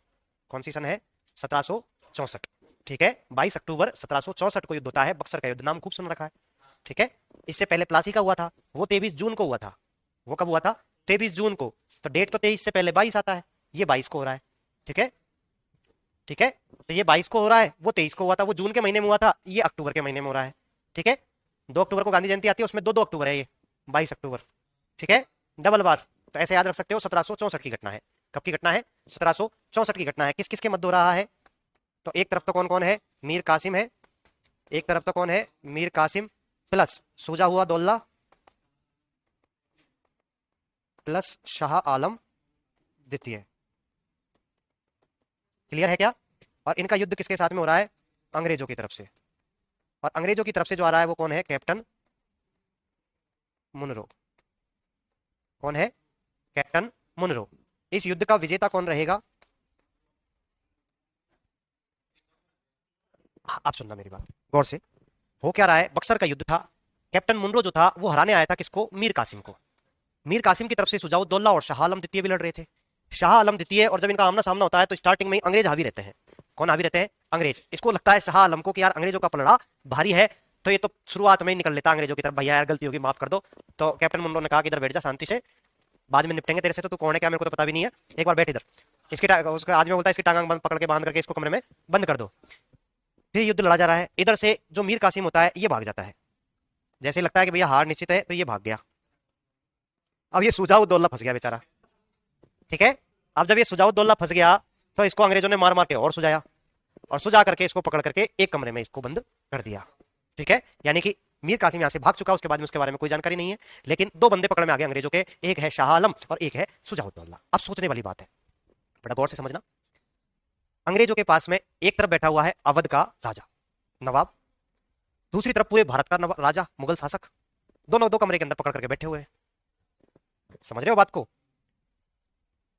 A: कौन सी सन है? 1764, ठीक है। 22 अक्टूबर 1764 को युद्ध होता है बक्सर का युद्ध। नाम खूब सुन रखा है, ठीक है। इससे पहले प्लासी का हुआ था, वो 23 जून को हुआ था। वो कब हुआ था? 23 जून को। तो डेट तो 23 से पहले 22 आता है, ये 22 को हो रहा है, ठीक है। ठीक है, तो ये 22 को हो रहा है, वो 23 को हुआ था, वो जून के महीने में हुआ था, ये अक्टूबर के महीने में हो रहा है, ठीक है। 2 अक्टूबर को गांधी जयंती आती है, उसमें 2 अक्टूबर है ये, 22 अक्टूबर, ठीक है, डबल बार। तो ऐसे याद रख सकते हो 1764 की घटना है। कब की घटना है? 1764 की घटना है। किस किस के मध्य हो रहा है? तो एक तरफ तो कौन कौन है? मीर कासिम है, एक तरफ तो कौन है? मीर कासिम प्लस सूजा हुआ दौल्ला प्लस शाह आलम द्वितीय। क्लियर है क्या? और इनका युद्ध किसके साथ में हो रहा है? अंग्रेजों की तरफ से। और अंग्रेजों की तरफ से जो आ रहा है वो कौन है? Captain Munro. कौन है? Captain Munro. इस युद्ध का विजेता कौन रहेगा? आप सुनना मेरी बात गौर से। हो क्या रहा है? बक्सर का युद्ध था, कैप्टन मुनरो जो था वो हराने आया था किसको? मीर कासिम को। मीर कासिम की तरफ से सुजाउद्दौला और शाह आलम द्वितीय भी लड़ रहे थे। शाह आलम द्वितीय, और जब इनका आमना सामना होता है तो स्टार्टिंग में ही अंग्रेज हावी रहते हैं। कौन हावी रहते हैं? अंग्रेज। इसको लगता है शाह आलम को कि यार अंग्रेजों का पलड़ा भारी है, तो ये तो शुरुआत में ही निकल लेता अंग्रेजों की तरफ, भैया यार गलती होगी माफ कर दो। तो कैप्टन मुनरो ने कहा कि इधर बैठ जा शांति से, बाद में निपटेंगे तेरे से, तो तू कौन है क्या मेरे को तो पता भी नहीं है, एक बार बैठ इधर। इसके उसका आदमी बोलता है इसकी टांग पकड़ के बांध करके इसको कमरे में बंद कर दो। फिर युद्ध लड़ा जा रहा है। इधर से जो मीर कासिम होता है ये भाग जाता है, जैसे लगता है कि भैया हार निश्चित है तो ये भाग गया। अब ये सुजाउद्दौला फंस गया बेचारा, ठीक है। अब जब ये सुजाउद्दौला फंस गया तो इसको अंग्रेजों ने मार मार के और सुझाया, और सुझा करके इसको पकड़ करके एक कमरे में इसको बंद कर दिया, ठीक है। यानी कि मीर कासिम यहाँ से भाग चुका, उसके बाद में उसके बारे में कोई जानकारी नहीं है, लेकिन दो बंदे पकड़ में आ गए अंग्रेजों के, एक है शाह आलम और एक है शुजाउद्दौला। अब सोचने वाली बात है, बड़ा गौर से समझना। अंग्रेजों के पास में एक तरफ बैठा हुआ है अवध का राजा नवाब, दूसरी तरफ पूरे भारत का राजा मुगल शासक, दोनों दो कमरे के अंदर पकड़ करके बैठे हुए हैं। समझ रहे हो बात को?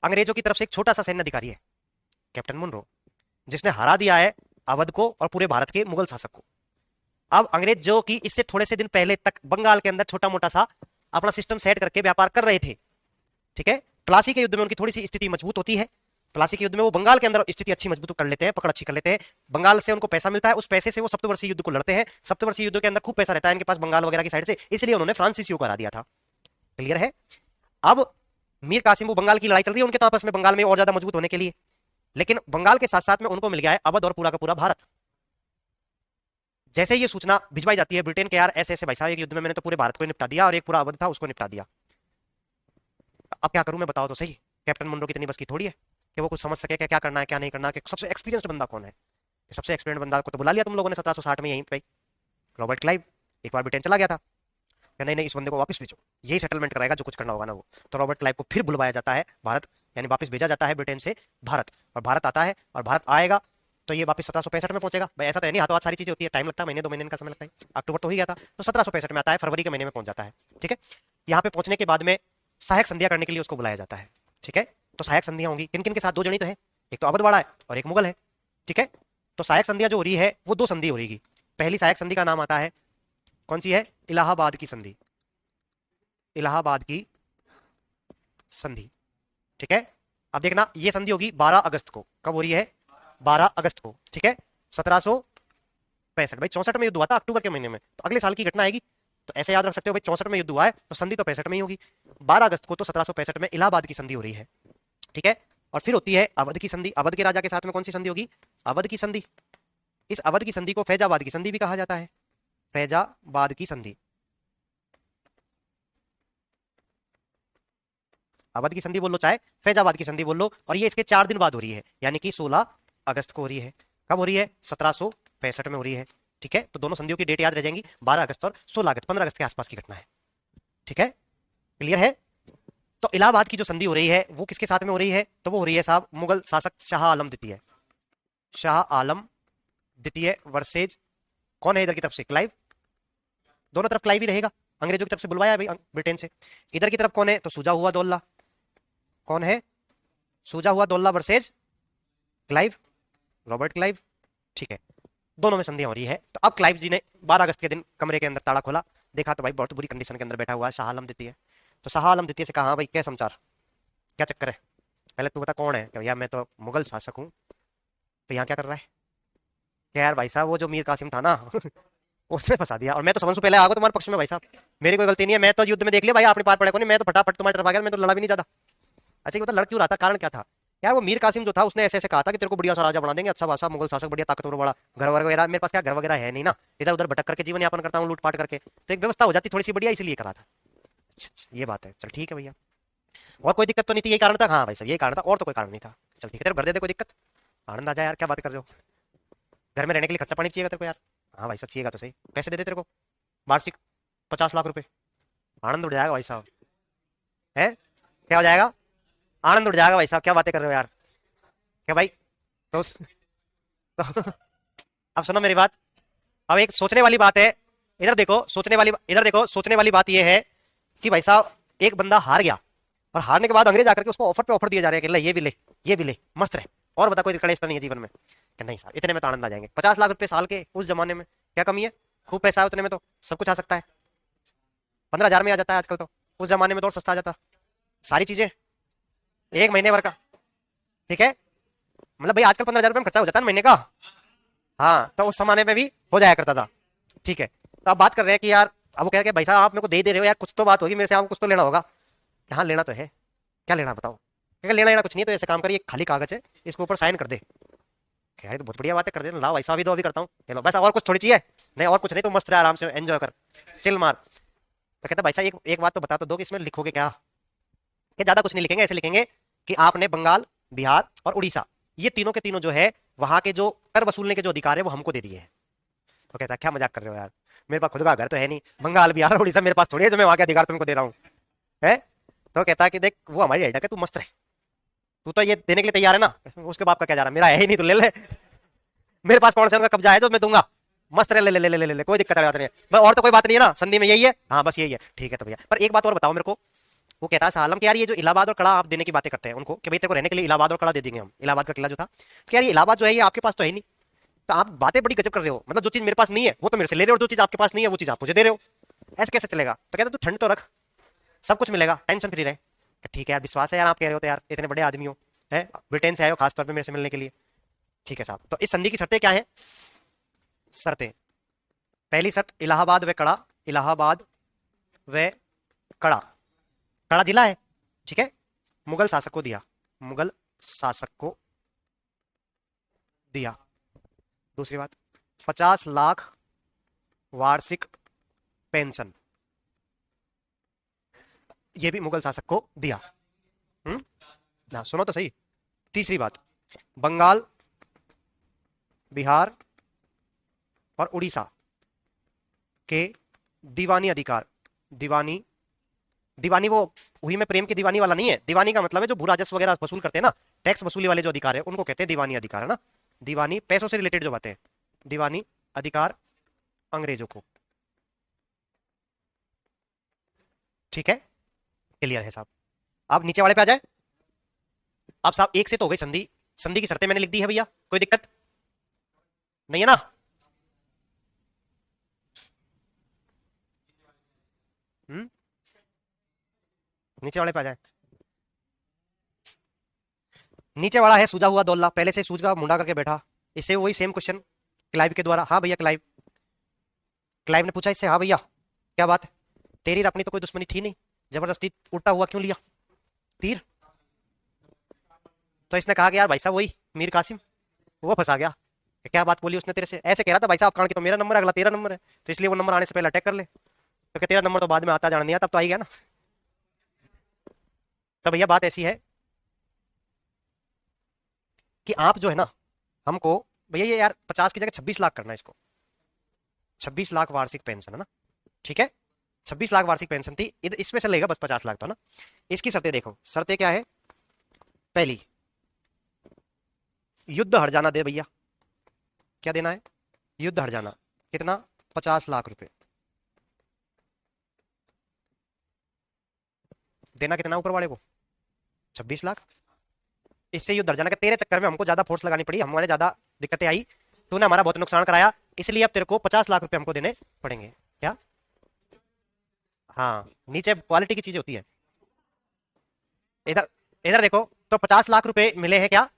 A: अंग्रेजों की तरफ से एक छोटा सा सैन्य अधिकारी है कैप्टन मुनरो, जिसने हरा दिया है अवध को और पूरे भारत के मुगल शासक को। अब अंग्रेज जो कि इससे थोड़े से दिन पहले तक बंगाल के अंदर छोटा मोटा सा अपना सिस्टम सेट करके व्यापार कर रहे थे, ठीक है, प्लासी के युद्ध में उनकी थोड़ी सी स्थिति मजबूत होती है, प्लासी के युद्ध में वो बंगाल के अंदर स्थिति अच्छी मजबूत कर लेते हैं, पकड़ अच्छी कर लेते हैं, बंगाल से उनको पैसा मिलता है, उस पैसे से वो सप्तवर्षीय युद्ध को लड़ते हैं, सप्तवर्षीय युद्ध के अंदर खूब पैसा रहता है इनके पास बंगाल वगैरह की साइड से, इसलिए उन्होंने फ्रांसीसियों को हरा दिया था। क्लियर है? अब मीर कासिम, वो बंगाल की लड़ाई चल रही है उनके आपस में बंगाल में और ज्यादा मजबूत होने के लिए, लेकिन बंगाल के साथ साथ में उनको मिल गया है अवध और पूरा का पूरा भारत। जैसे ये सूचना भिजवाई जाती है ब्रिटेन के, यार ऐसे ऐसे भाई साहब एक युद्ध में मैंने तो पूरे भारत को निपटा दिया और एक पूरा अवध था उसको निपटा दिया, अब क्या करूं मैं, बताओ तो सही। कैप्टन मुनरो की इतनी बस की थोड़ी है कि वो कुछ समझ सके क्या करना है क्या नहीं करना है। सबसे एक्सपीरियंस्ड बंदा कौन है? सबसे एक्सपीरियंस बंदा को तो बुला लिया तुम लोगों ने 1760 में यहीं पे, रॉबर्ट क्लाइव। एक बार ब्रिटेन चला गया था, नहीं नहीं इस बंदे को वापस भेजो, यही सेटलमेंट कराएगा जो कुछ करना होगा ना वो। तो रॉबर्ट क्लाइव को फिर बुलवाया जाता है भारत, यानी वापस भेजा जाता है ब्रिटेन से भारत, और भारत आता है, और भारत आएगा तो ये वापस 1765 में पहुंचेगा। भाई ऐसा तो है नहीं, हाथों हाथ सारी चीजें होती है, टाइम लगता है, महीने 2 महीने का समय लगता है। अक्टूबर तो हो ही गया था, तो 1765 में आता है, फरवरी के महीने में पहुंच जाता है। ठीक है, यहाँ पे पहुंचने के बाद में सहायक संधियां करने के लिए उसको बुलाया जाता है। ठीक है, तो सहायक संधियां होंगी किन किन के साथ? 2 जनी तो है, एक तो अवधवाड़ा है और एक मुगल है। ठीक है, तो सहायक संधियां जो हो रही है वो 2 संधि हो रही। पहली सहायक संधि का नाम आता है, कौन सी है? इलाहाबाद की संधि, इलाहाबाद की संधि। ठीक है, अब देखना ये संधि होगी 12 अगस्त को। कब हो रही है? 12 अगस्त को। ठीक है, 1765। भाई 64 में युद्ध हुआ था अक्टूबर के महीने में, तो अगले साल की घटना आएगी, तो ऐसे याद रख सकते हो भाई 64 में युद्ध हुआ है तो संधि तो 65 में ही होगी। 12 अगस्त को तो 1765 में इलाहाबाद की संधि हो रही है। ठीक है, और फिर होती है अवध की संधि। अवध के राजा के साथ में कौन सी संधि होगी? अवध की संधि। इस अवध की संधि को फैजाबाद की संधि भी कहा जाता है, फैजाबाद की संधि। अवध की संधि बोल लो चाहे फैजाबाद की संधि बोल लो, और ये इसके 4 दिन बाद हो रही है, यानी कि 16 अगस्त को हो रही है। कब हो रही है? 1765 में हो रही है। ठीक है, तो दोनों संधियों की डेट याद रह जाएंगी, 12 अगस्त और 16 अगस्त, 15 अगस्त के आसपास की घटना है। ठीक है, क्लियर है? तो इलाहाबाद की जो संधि हो रही है वो किसके साथ में हो रही है? तो वो हो रही है साहब मुगल शासक शाह आलम द्वितीय, शाह आलम द्वितीय वर्सेज कौन है इधर की तरफ से? क्लाइव। दोनों तरफ क्लाइव ही रहेगा, अंग्रेजों की तरफ से बुलवाया है भाई ब्रिटेन से। इधर की तरफ कौन है? तो सूजा हुआ दौल्ला। कौन है? सूजा हुआ Daulah versus Clive, Robert Clive. ठीक है, दोनों में संधियां हो रही है। तो अब क्लाइव जी ने 12 अगस्त के दिन कमरे के अंदर ताला खोला, देखा तो भाई बहुत बुरी कंडीशन के अंदर बैठा हुआ है शाह आलम द्वितीय। तो शाह आलम द्वितीय से कहा, हाँ भाई क्या समाचार, क्या चक्कर है, पहले तू बता कौन है? भैया मैं तो मुगल शासक हूँ। तो यहाँ क्या कर रहा है? क्या यार भाई साहब वो जो मीर कासिम था ना उसने फंसा दिया, और मैं तो समझ से पहले आ गया तुम्हारे पक्ष में भाई साहब, मेरी कोई गलती नहीं है, मैं तो युद्ध में देख लिया भाई आपने पार पड़े को नहीं, मैं तो फटाफट तुम्हारी तरफ आ गया, मैं तो लड़ा भी नहीं ज्यादा। अच्छा ये बता लड़ क्यों रहा था, कारण क्या था? यार वो मीर कासिम जो था उसने ऐसे ऐसे कहा था कि तेरे को बढ़िया सा राजा बना देंगे, अच्छा बादशाह, मुगल शासक, बढ़िया ताकतवर, बड़ा घर वगैरह। मेरे पास क्या घर वगैरह है नहीं ना, इधर उधर भटक करके जीवन यापन करता हूँ लूटपाट करके, तो एक व्यवस्था हो जाती थोड़ी सी बढ़िया, इसलिए करा था। अच्छा ये बात है, चल ठीक है भैया, और कोई दिक्कत तो नहीं थी, यही कारण था? हाँ भाई साहब यही कारण था, और तो कोई कारण नहीं था। चल ठीक है, तेरे घर दे दे, कोई दिक्कत, आनंद आ जाए यार, क्या बात कर रहे हो, घर में रहने के लिए खर्चा पानी चाहिए तेरे को यार? हाँ भाई साहब चाहिएगा तो सही, पैसे दे दे तेरे को वार्षिक 50 लाख रुपए, आनंद उड़ जाएगा भाई साहब। है क्या हो जाएगा? आनंद उड़ जाएगा भाई साहब, क्या बातें कर रहे हो यार, क्या भाई? तो अब सुनो मेरी बात, अब एक सोचने वाली बात है, इधर देखो सोचने वाली, इधर देखो सोचने वाली बात यह है कि भाई साहब एक बंदा हार गया, और हारने के बाद अंग्रेज आकर के उसको ऑफर पे ऑफर दिए जा रहे हैं कि ले ये भी ले, ये भी ले, मस्त रहे, और बता कोई कलेश तो नहीं है जीवन में? कि नहीं साहब इतने में तो आनंद आ जाएंगे, 50 लाख रुपए साल के उस जमाने में क्या कमी है, खूब पैसा है उतने में, तो सब कुछ आ सकता है, 15,000 में आ जाता है आजकल, तो उस जमाने में तो और सस्ता आ जाता सारी चीजें, 1 महीने भर का। ठीक है, मतलब भाई आजकल 15,000 रुपए में खर्चा हो जाता है महीने का, हाँ तो उस जमाने में भी हो जाया करता था। ठीक है, तो अब बात कर रहे हैं कि यार, अब वो कह रहे भाई साहब आप मेरे को दे रहे हो यार, कुछ तो बात होगी मेरे से, आपको कुछ तो लेना होगा। हाँ लेना तो है, क्या लेना बताओ? क्या लेना लेना कुछ नहीं, तो ऐसे काम करिए, खाली कागज है इसके ऊपर साइन कर दे। क्या तो बहुत बढ़िया बात है, कर दे, लाओ भाई साहब भी दो, अभी करता हूँ, चलो बस, और कुछ थोड़ी चाहिए? नहीं और कुछ नहीं, तो मस्त रहे आराम से, एंजॉय कर, चिल मार। तो कहता भाई साहब एक बात तो बता तो दो कि इसमें लिखोगे क्या? कि ज्यादा कुछ नहीं लिखेंगे, ऐसे लिखेंगे कि आपने बंगाल, बिहार और उड़ीसा, ये तीनों के तीनों जो है वहां के जो कर वसूलने के जो अधिकार है वो हमको दे दिए हैं। तो कहता है क्या मजाक कर रहे हो यार, मेरे पास खुद का घर तो है नहीं, बंगाल बिहार उड़ीसा मेरे पास थोड़ी है जो मैं वहां के अधिकार तुमको दे रहा हूँ है। तो कहता है कि देख वो हमारी हेडक है, तू मस्त रहे, तू तो ये देने के लिए तैयार है ना, उसके बाप का क्या जा रहा है, मेरा है ही नहीं तो ले ले, मेरे पास कौन सा उनका कब्जा है जो मैं दूंगा, मस्त रहे, ले ले ले ले ले ले, कोई दिक्कत बात नहीं है, और तो कोई बात नहीं है ना, संधि में यही है, हाँ बस यही है, ठीक है। तो भैया पर एक बात और बताओ मेरे को, वो कहता है सालम कि यार ये जो इलाहाबाद और कड़ा आप देने की बातें करते हैं उनको कि भाई तेरे को रहने के लिए इलाहाबाद और कड़ा दे देंगे हम, इलाहाबाद का किला जो था, तो यार ये इलाहाबाद जो है ये आपके पास तो है नहीं, तो आप बातें बड़ी गजब कर रहे हो, मतलब जो चीज मेरे पास नहीं है वो तो मेरे से ले रहे हो, जो चीज आपके पास नहीं है वो चीज आप मुझे दे रहे हो, ऐसे कैसे चलेगा। तो कहता तू ठंड तो रख, सब कुछ मिलेगा, टेंशन फ्री रहे। ठीक है यार, विश्वास है यार, आप कह रहे हो तो यार इतने बड़े आदमी हो, है ब्रिटेन से आए हो खासतौर पर मेरे से मिलने के लिए, ठीक है साहब। तो इस संधि की शर्तें क्या है, शर्तें, पहली शर्त इलाहाबाद व कड़ा, इलाहाबाद व कड़ा, कड़ा जिला है, ठीक है, मुगल शासक को दिया, मुगल शासक को दिया। दूसरी बात 50 लाख वार्षिक पेंशन, यह भी मुगल शासक को दिया। ना सुनो तो सही। तीसरी बात बंगाल बिहार और उड़ीसा के दीवानी अधिकार, दीवानी, दीवानी वो हुई में प्रेम की दीवानी वाला नहीं है, दीवानी का मतलब है जो भू राजस्व वगैरह वसूल करते हैं ना, टैक्स वसूली वाले जो अधिकार है उनको कहते हैं दीवानी अधिकार, है ना, दीवानी पैसों से रिलेटेड जो बातें हैं, दीवानी अधिकार अंग्रेजों को, ठीक है, क्लियर है साहब। अब नीचे वाले पे आ जाए। अब साहब एक से तो हो गई संधि, संधि की शर्तें मैंने लिख दी है भैया, कोई दिक्कत नहीं है ना। नीचे वाले पे आ जाए। नीचे वाला है सूझा हुआ दौल्ला, पहले से सूझ का मुंडा करके बैठा, इससे वही सेम क्वेश्चन क्लाइव के द्वारा। हाँ भैया क्लाइव, क्लाइव ने पूछा इससे, हाँ भैया क्या बात है, तेरी और अपनी तो कोई दुश्मनी थी नहीं, जबरदस्ती उल्टा हुआ क्यों लिया तीर। तो इसने कहा कि यार भाई साहब वही मीर कासिम, वो फंसा गया, क्या बात बोली उसने तेरे से, ऐसे कह रहा था भाई साहब कान की तो मेरा नंबर है, अगला तेरा नंबर है, तो इसलिए वो नंबर आने से पहले अटैक कर ले, तो क्या तेरा नंबर तो बाद में आता जाना नहीं आता, तब तो आई गया ना। तो भैया बात ऐसी है कि आप जो है ना हमको भैया ये यार 50 की जगह 26 लाख करना है इसको, 26 लाख वार्षिक पेंशन है ना, ठीक है, 26 लाख वार्षिक पेंशन थी, इसमें से लेगा बस 50 लाख तो ना। इसकी शर्तें देखो, शर्तें क्या है, पहली युद्ध हर जाना दे भैया, क्या देना है, युद्ध हर जाना, कितना, 50 लाख रुपए देना, कितना ऊपर वाले को 26 लाख, इससे युद्ध हर जाना के तेरे चक्कर में हमको ज्यादा फोर्स लगानी पड़ी, हमारे ज्यादा दिक्कतें आई, तूने हमारा बहुत नुकसान कराया, इसलिए अब तेरे को 50 लाख रुपए हमको देने पड़ेंगे, क्या। हाँ नीचे क्वालिटी की चीजें होती है, इधर इधर देखो, तो 50 लाख रुपए मिले हैं क्या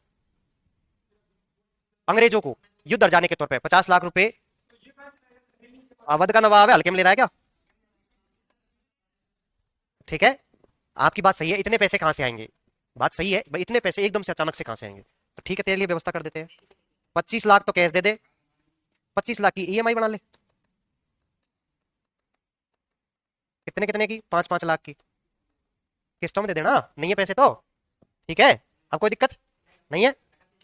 A: अंग्रेजों को युद्ध हर जाने के तौर पे, 50 लाख रुपए अवध का नवाब है, हल्के में ले रहा है क्या, ठीक है, आपकी बात सही है, इतने पैसे कहां से आएंगे, बात सही है भाई, इतने पैसे एकदम से अचानक से कहां से आएंगे, तो ठीक है तेरे लिए व्यवस्था कर देते हैं, 25 लाख तो कैश दे दे, 25 लाख की ईएमआई बना ले, कितने कितने की, 5-5 लाख की किस्तों में दे देना, नहीं है पैसे तो, ठीक है, अब कोई दिक्कत नहीं है।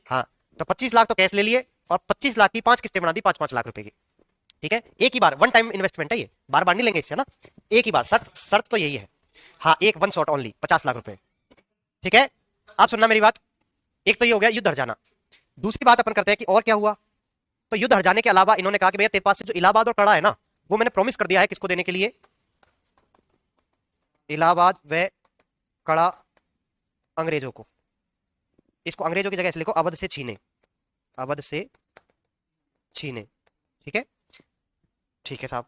A: हाँ तो 25 लाख तो कैश ले लिए, और 25 लाख की 5 किस्तें बना दी 5-5 लाख रुपए की, ठीक है, एक ही बार, वन टाइम इन्वेस्टमेंट है ये, बार बार नहीं लेंगे इससे ना, एक ही बार, शर्त शर्त तो यही है, हाँ एक वन शॉट ओनली 50 लाख रुपए, ठीक है। आप सुनना मेरी बात, एक तो ये हो गया युद्ध हर जाना, दूसरी बात अपन करते हैं कि और क्या हुआ, तो युद्ध हर जाने के अलावा इन्होंने कहा कि भैया तेरे पास से जो इलाहाबाद और कड़ा है ना, वो मैंने प्रॉमिस कर दिया है किसको देने के लिए, इलाहाबाद व कड़ा अंग्रेजों को, इसको अंग्रेजों की जगह ऐसे लिखो, अवध से छीने, अवध से छीने, ठीक है, ठीक है साहब।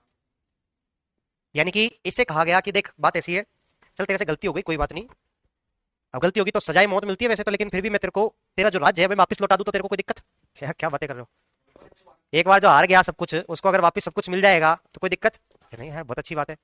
A: यानी कि इससे कहा गया कि देख बात ऐसी है, चल तेरे से गलती हो गई कोई बात नहीं, अब गलती होगी तो सजाए मौत मिलती है वैसे तो, लेकिन फिर भी मैं तेरे को तेरा जो राज्य है मैं वापस लौटा दूं तो तेरे को कोई दिक्कत है, क्या बातें कर रहे हो, एक बार जो हार गया सब कुछ उसको अगर वापस सब कुछ मिल जाएगा तो कोई दिक्कत नहीं है, बहुत अच्छी बात है।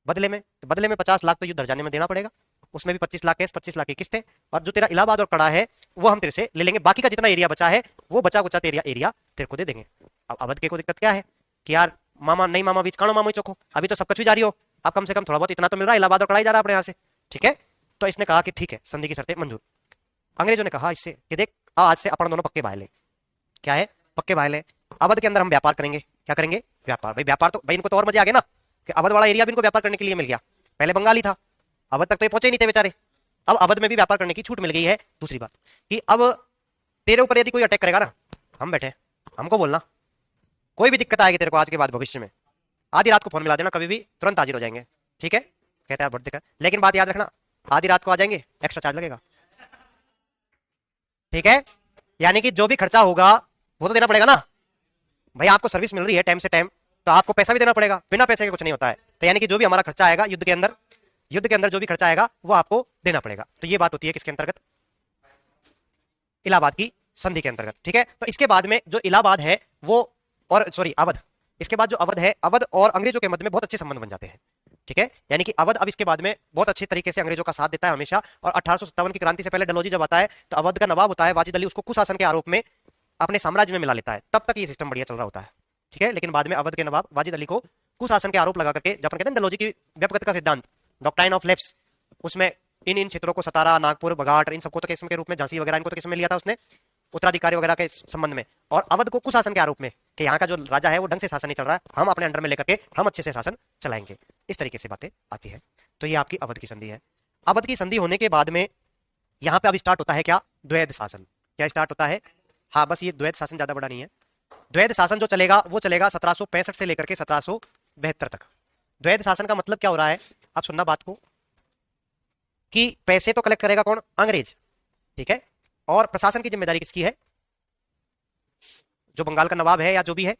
A: बदले में, तो बदले में 50 लाख तो युद्ध हर जाने में देना पड़ेगा, उसमें भी 25 लाख कैश, 25 लाख की किस्तें, और जो तेरा इलाहाबाद और कड़ा है वो हम तेरे से ले लेंगे, बाकी का जितना एरिया बचा है वो बचा कुचा तेरा एरिया तेरे को दे देंगे। अब अवध के को दिक्कत क्या है कि यार मामा नहीं मामा बीच कानो मामा चोखो, अभी तो सब कुछ भी जारी हो, अब कम से कम थोड़ा बहुत इतना तो मिल रहा है, इलाहाबाद और कड़ा ही जा रहा है अपने यहाँ से, ठीक है। तो इसने कहा कि ठीक है संधि की शर्तें मंजूर। अंग्रेजों ने कहा इससे कि देख आज से अपन दोनों पक्के भाई ले, क्या है पक्के भाई ले, अवध के अंदर हम व्यापार करेंगे, क्या करेंगे? व्यापार। भाई व्यापार तो भाई इनको तो और मजे आ गए ना कि अवध वाला एरिया भी इनको व्यापार करने के लिए मिल गया। पहले बंगाली था, अवध तक तो ये पहुंचे ही नहीं थे बेचारे, अब अवध में भी व्यापार करने की छूट मिल गई है। दूसरी बात कि अब तेरे ऊपर यदि कोई अटैक करेगा ना, हम बैठे, हमको बोलना, कोई भी दिक्कत आएगी तेरे को आज के बाद भविष्य में, आधी रात को फोन मिला देना, कभी भी तुरंत हाजिर हो जाएंगे। ठीक है? कहता है बहुत दिक्कत, लेकिन बात याद रखना, आधी रात को आ जाएंगे, एक्स्ट्रा चार्ज लगेगा। ठीक है? यानी कि जो भी खर्चा होगा वो तो देना पड़ेगा ना भाई, आपको सर्विस मिल रही है टाइम से टाइम, तो आपको पैसा भी देना पड़ेगा, बिना पैसे के कुछ नहीं होता है। तो यानी कि जो भी हमारा खर्चा आएगा युद्ध के अंदर जो भी खर्चा आएगा वो आपको देना पड़ेगा। तो ये बात होती है किसके अंतर्गत? इलाहाबाद की संधि के अंतर्गत। ठीक है? तो इसके बाद में जो इलाहाबाद है वो, और सॉरी अवध, इसके बाद जो अवध है, अवध और अंग्रेजों के मध्य में बहुत अच्छे संबंध बन जाते हैं। ठीक है? यानी कि अवध अब इसके बाद में बहुत अच्छे तरीके से अंग्रेजों का साथ देता है हमेशा। और 1857 की क्रांति से पहले डलहौजी जब आता है तो अवध का नवाब होता है वाजिद अली, उसको कुशासन के आरोप में अपने साम्राज्य में मिला लेता है। तब तक ये सिस्टम बढ़िया चल रहा होता है। ठीक है? लेकिन बाद में अवध के नवाब वाजिद अली को कुशासन के आरोप लगा करके, जब कहते हैं डलहौजी की व्यपगत का सिद्धांत, डॉक्ट्राइन ऑफ लेप्स, उसमें इन क्षेत्रों को सतारा, नागपुर, बघाट, इन सबको तो किस्म के रूप में, झांसी वगैरह इनको तो किस्म में लिया था उसने उत्तराधिकारी वगैरह के संबंध में, और अवध को कुशासन के आरोप में कि यहाँ का जो राजा है वो ढंग से शासन नहीं चल रहा है, हम अपने अंडर में लेकर के हम अच्छे से शासन चलाएंगे। इस तरीके से बातें आती है। तो ये आपकी अवध की संधि है। अवध की संधि होने के बाद में यहाँ पे अब स्टार्ट होता है क्या? द्वैध शासन। क्या स्टार्ट होता है? हाँ, बस ये द्वैध शासन ज्यादा बड़ा नहीं है। द्वैध शासन जो चलेगा वो चलेगा 1765 से लेकर के 1772 तक। द्वैध शासन का मतलब क्या हो रहा है? आप सुनना बात को, कि पैसे तो कलेक्ट करेगा कौन? अंग्रेज। ठीक है? और प्रशासन की जिम्मेदारी किसकी है? जो बंगाल का नवाब है या जो भी है।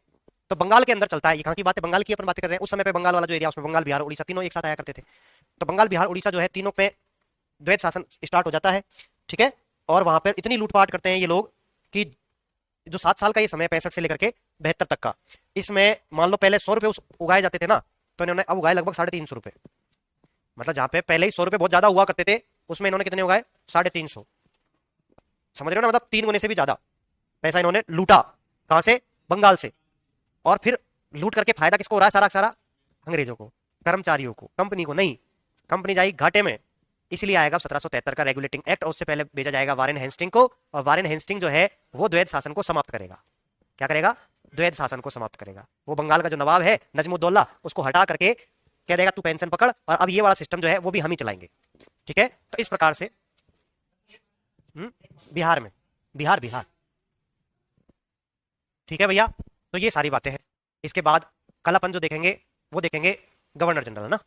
A: तो बंगाल के अंदर चलता है, ये कहां की बात है? बंगाल की अपन बातें कर रहे हैं। उस समय पे बंगाल वाला जो एरिया, उसमें बंगाल, बिहार, उड़ीसा तीनों एक साथ आया करते थे। तो बंगाल, बिहार, उड़ीसा जो है, तीनों पे द्वैध शासन स्टार्ट हो जाता है। ठीक है? और वहां पर इतनी लूटपाट करते हैं ये लोग कि जो 7 साल का ये समय 65 से लेकर के 72 तक का, इसमें मान लो पहले 100 रुपए उगाए जाते थे ना, तो इन्होंने अब उगाए लगभग 350 रुपए। मतलब जहां पे पहले ही 100 रुपए बहुत ज्यादा हुआ करते थे, उसमें इन्होंने कितने उगाए? 350। समझ रहे हो ना? मतलब 3 गुने से भी ज्यादा पैसा इन्होंने लूटा। कहां से? बंगाल से। और फिर लूट करके फायदा किसको हो रहा है? सारा सारा अंग्रेजों को, कर्मचारियों को, कंपनी को नहीं। कंपनी जाएगी घाटे में। इसलिए आएगा 1773 का रेगुलेटिंग एक्ट, और उससे पहले भेजा जाएगा वारेन हेस्टिंग को, और वारेन हेस्टिंग जो है वो द्वैध शासन को समाप्त करेगा। क्या करेगा? द्वैध शासन को समाप्त करेगा। वो बंगाल का जो नवाब है नजमुद्दौला, उसको हटा करके कह देगा तू पेंशन पकड़, और अब ये वाला सिस्टम जो है वो भी हम ही चलाएंगे। ठीक है? तो इस प्रकार से बिहार में, बिहार बिहार। ठीक है भैया? तो ये सारी बातें हैं। इसके बाद कल अपन जो देखेंगे वो देखेंगे गवर्नर जनरल, है ना?